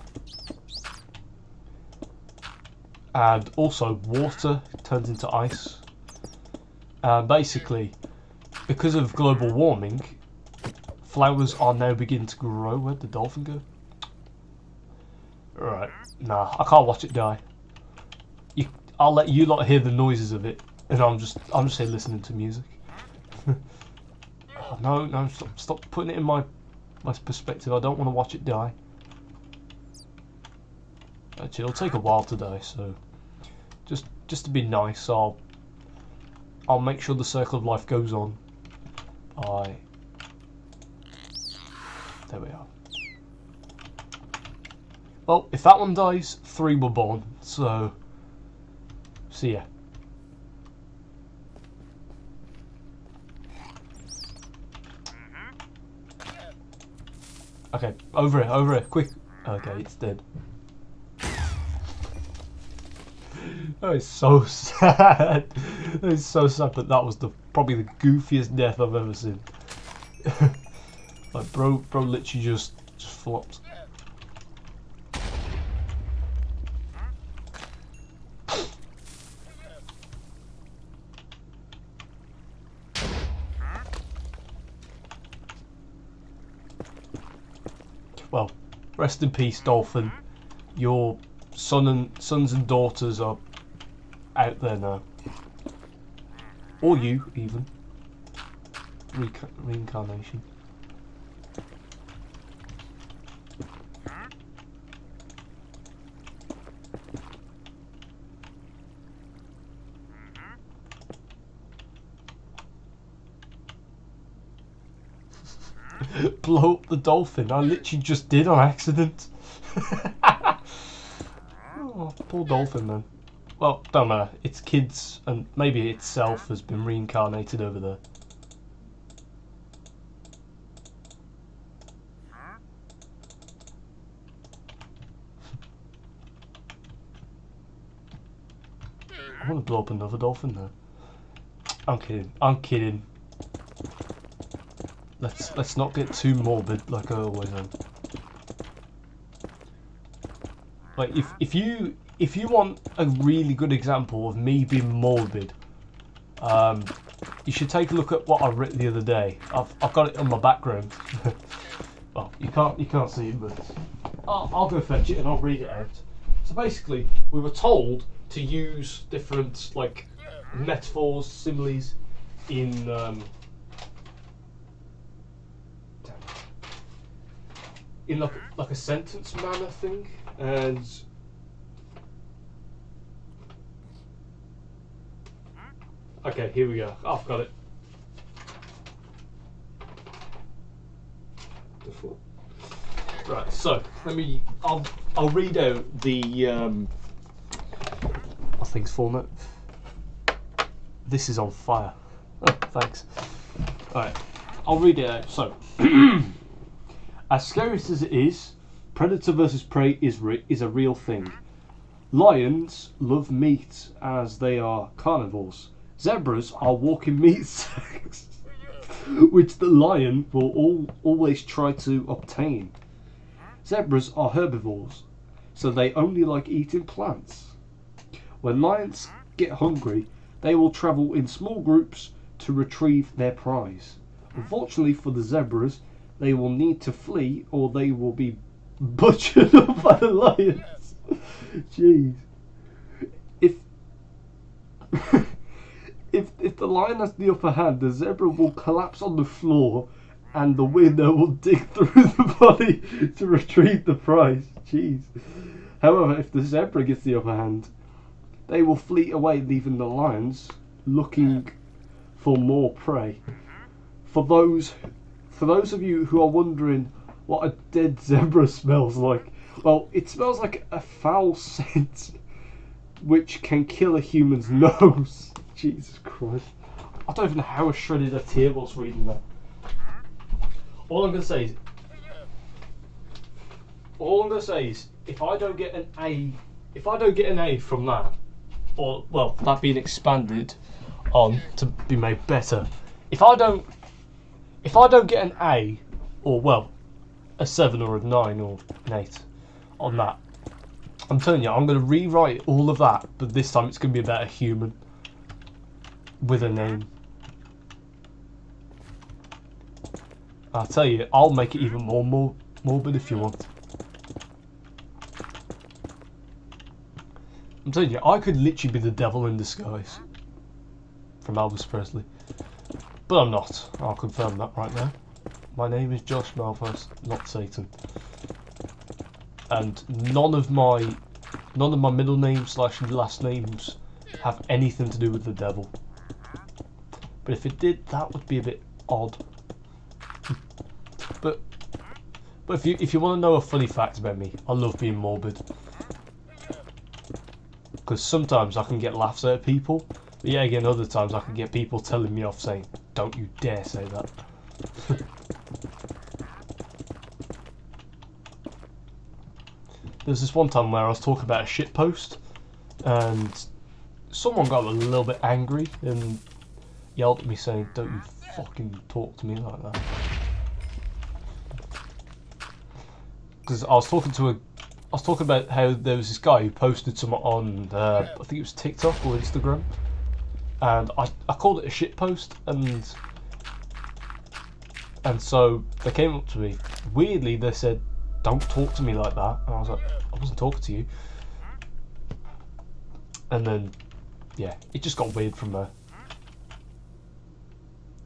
And also water turns into ice. And basically, because of global warming, flowers are now beginning to grow. Where'd the dolphin go? Right, nah, I can't watch it die. I'll let you lot hear the noises of it, and I'm just here listening to music. Oh, no, stop putting it in my perspective. I don't want to watch it die. Actually, it'll take a while to die, so just to be nice, I'll make sure the circle of life goes on. There we are. Well, if that one dies, 3 were born, so See ya. Okay, over here, quick. Okay, it's dead. That is so sad. That is so sad, but that was probably the goofiest death I've ever seen. Like, bro literally just flopped. Well, rest in peace, Dolphin. Your sons and daughters are out there now. Or you, even. Reincarnation. Blow up the dolphin. I literally just did on accident. Oh, poor dolphin, man. Well, don't matter. Its kids and maybe itself has been reincarnated over there. I want to blow up another dolphin though. I'm kidding. I'm kidding. Let's not get too morbid like I always am. Like if you want a really good example of me being morbid, you should take a look at what I wrote the other day. I've got it on my background. Well, you can't see it, but I'll go fetch it and I'll read it out. So basically, we were told to use different like metaphors, similes in like a sentence manner thing, and okay, here we go. I've got it. Right, so I'll read out the I think it's format. This is on fire. Oh, thanks. Alright, I'll read it out. So as scary as it is, predator versus prey is a real thing. Lions love meat as they are carnivores. Zebras are walking meat sacks, which the lion will always try to obtain. Zebras are herbivores, so they only like eating plants. When lions get hungry, they will travel in small groups to retrieve their prize. Unfortunately for the zebras, they will need to flee or they will be butchered up by the lions. Jeez. If the lion has the upper hand, the zebra will collapse on the floor and the winner will dig through the body to retrieve the prize. Jeez. However, if the zebra gets the upper hand, they will flee away, leaving the lions looking for more prey. For those of you who are wondering what a dead zebra smells like, well, it smells like a foul scent which can kill a human's nose. Jesus Christ. I don't even know how I shredded a tear whilst reading that. All I'm going to say is, if I don't get an A from that, or, well, that being expanded on to be made better, if I don't get an A, or, well, a 7 or a 9 or an 8 on that, I'm telling you, I'm going to rewrite all of that, but this time it's going to be about a human with a name. I'll tell you, I'll make it even more morbid if you want. I'm telling you, I could literally be the devil in disguise from Elvis Presley, but I'm not. I'll confirm that right now. My name is Josh Malphas, not Satan, and none of my middle names / last names have anything to do with the devil. But if it did, that would be a bit odd. But if you want to know a funny fact about me, I love being morbid. Because sometimes I can get laughs out of people, but yeah, again, other times I can get people telling me off saying, "Don't you dare say that." There's this one time where I was talking about a shitpost, and someone got a little bit angry and yelled at me saying, "Don't you fucking talk to me like that." Because I was talking about how there was this guy who posted something on, I think it was TikTok or Instagram, and I called it a shitpost, and so they came up to me. Weirdly, they said, "Don't talk to me like that," and I was like, "I wasn't talking to you." And then, yeah, it just got weird from there.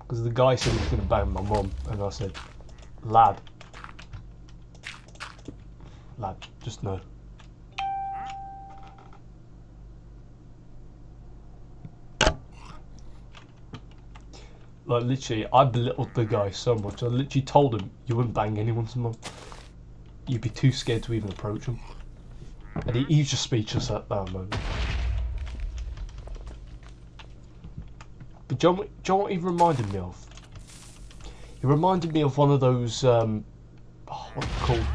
Because the guy said he was going to bang my mum, and I said, lad, just no. Like, literally, I belittled the guy so much. I literally told him, you wouldn't bang anyone's mum. You'd be too scared to even approach him. And he was just speechless at that moment. But do you know what he reminded me of? He reminded me of one of those, what are they called?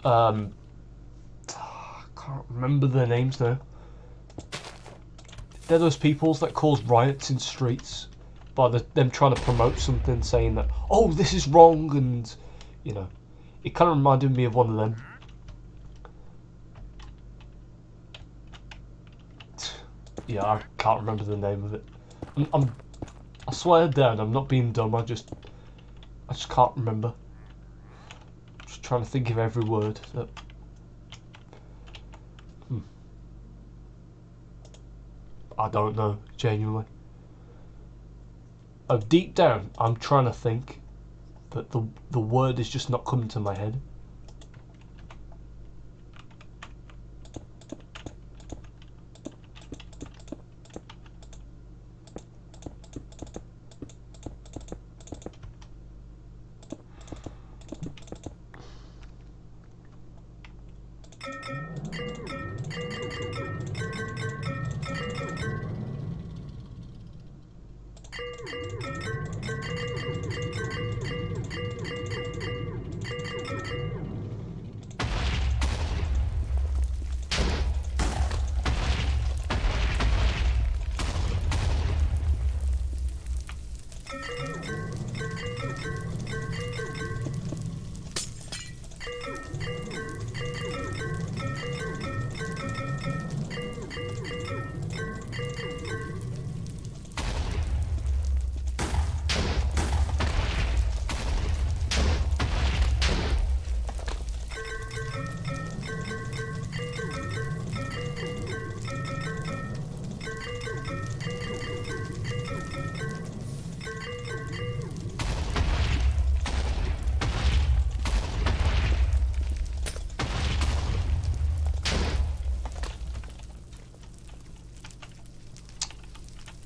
I can't remember their names now. They're those peoples that cause riots in streets by them trying to promote something, saying that, oh, this is wrong, and, you know, it kind of reminded me of one of them. Yeah, I can't remember the name of it. I swear down, I'm not being dumb. I just can't remember. Just trying to think of every word. That... I don't know, genuinely. Oh, deep down, I'm trying to think, but the word is just not coming to my head.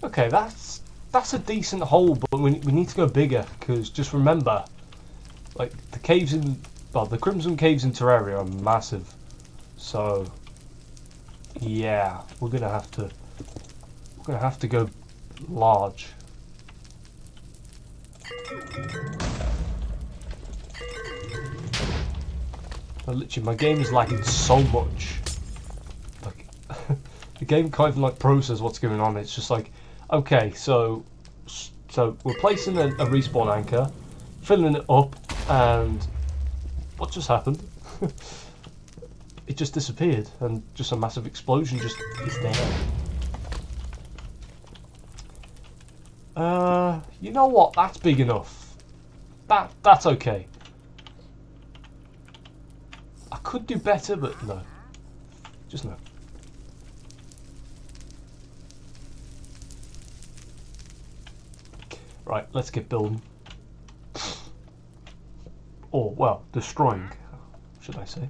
Okay, that's a decent hole, but we need to go bigger, because just remember, like, the caves in, well, the Crimson Caves in Terraria are massive, so yeah, we're gonna have to go large. But literally, my game is lagging so much. Like, the game kind of like processes what's going on. It's just like, okay, so we're placing a respawn anchor, filling it up, and what just happened? It just disappeared, and just a massive explosion just is there. You know what? That's big enough. That's okay. I could do better, but no. Just no. Right, let's get building. Or, well, destroying, should I say.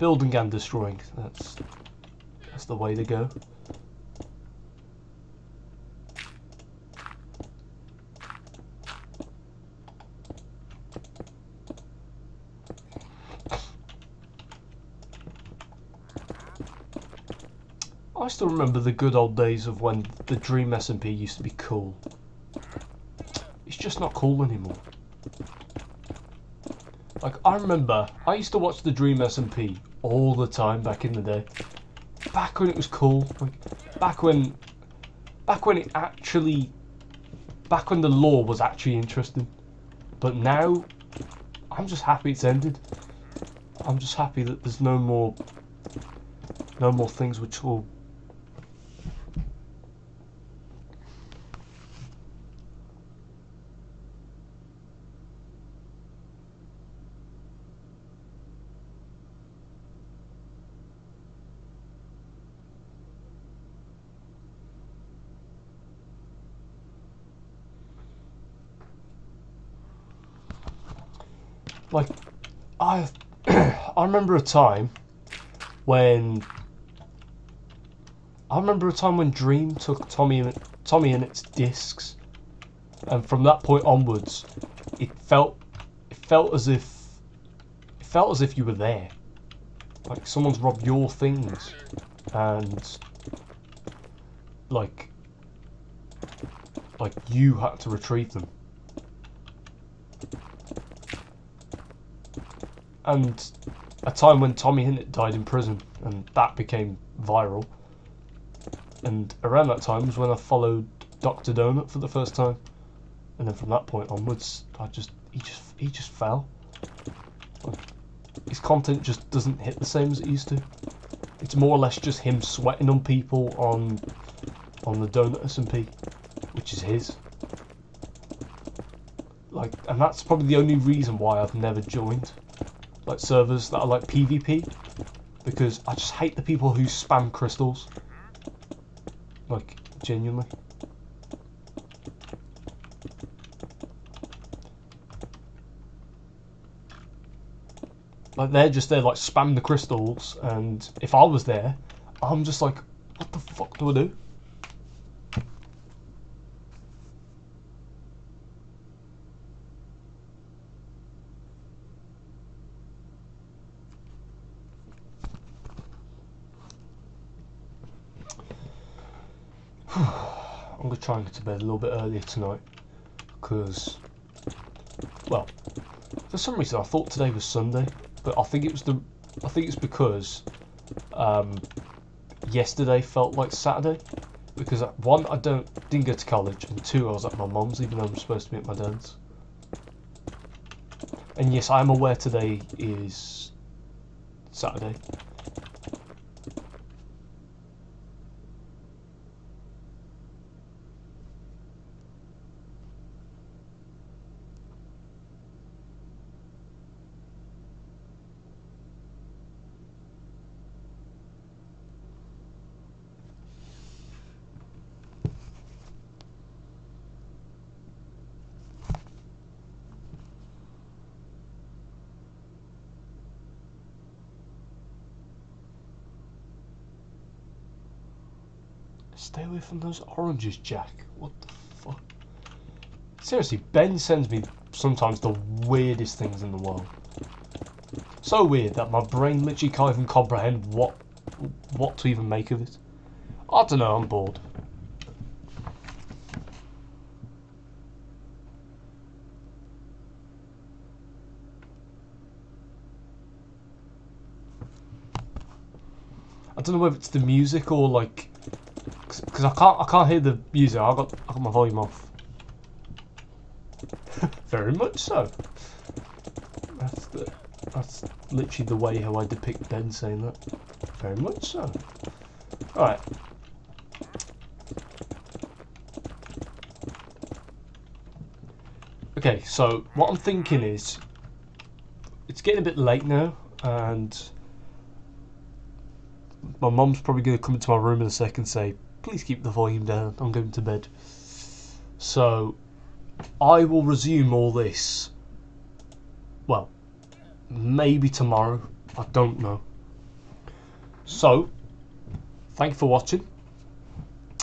Building and destroying. That's the way to go. I still remember the good old days of when the Dream SMP used to be cool. It's just not cool anymore. Like, I remember, I used to watch the Dream SMP all the time back in the day. Back when it was cool. Like, back when it actually... Back when the lore was actually interesting. But now, I'm just happy it's ended. I'm just happy that there's no more things which will... Like, I remember a time when Dream took Tommy and its discs, and from that point onwards, it felt as if you were there, like someone's robbed your things, and like you had to retrieve them. And a time when Tommy Hinnett died in prison, and that became viral. And around that time was when I followed Dr. Donut for the first time, and then from that point onwards, he just fell. Like, his content just doesn't hit the same as it used to. It's more or less just him sweating on people on the Donut SMP, which is his. Like, and that's probably the only reason why I've never joined like servers that are like PvP, because I just hate the people who spam crystals. Like, genuinely. Like, they're just there, like, spam the crystals, and if I was there, I'm just like, what the fuck do I do? I'm going to try and get to bed a little bit earlier tonight, because, well, for some reason I thought today was Sunday, but I think it's because yesterday felt like Saturday, because one, I didn't go to college, and two, I was at my mum's even though I'm supposed to be at my dad's. And yes, I am aware today is Saturday. Stay away from those oranges, Jack. What the fuck? Seriously, Ben sends me sometimes the weirdest things in the world. So weird that my brain literally can't even comprehend what to even make of it. I don't know, I'm bored. I don't know whether it's the music or like, because I can't hear the music. I got my volume off. Very much so. That's literally the way how I depict Ben saying that. Very much so. Alright. Okay, so what I'm thinking is, it's getting a bit late now, and my mum's probably going to come into my room in a second and say, please keep the volume down, I'm going to bed. So, I will resume all this, well, maybe tomorrow, I don't know. So, thank you for watching.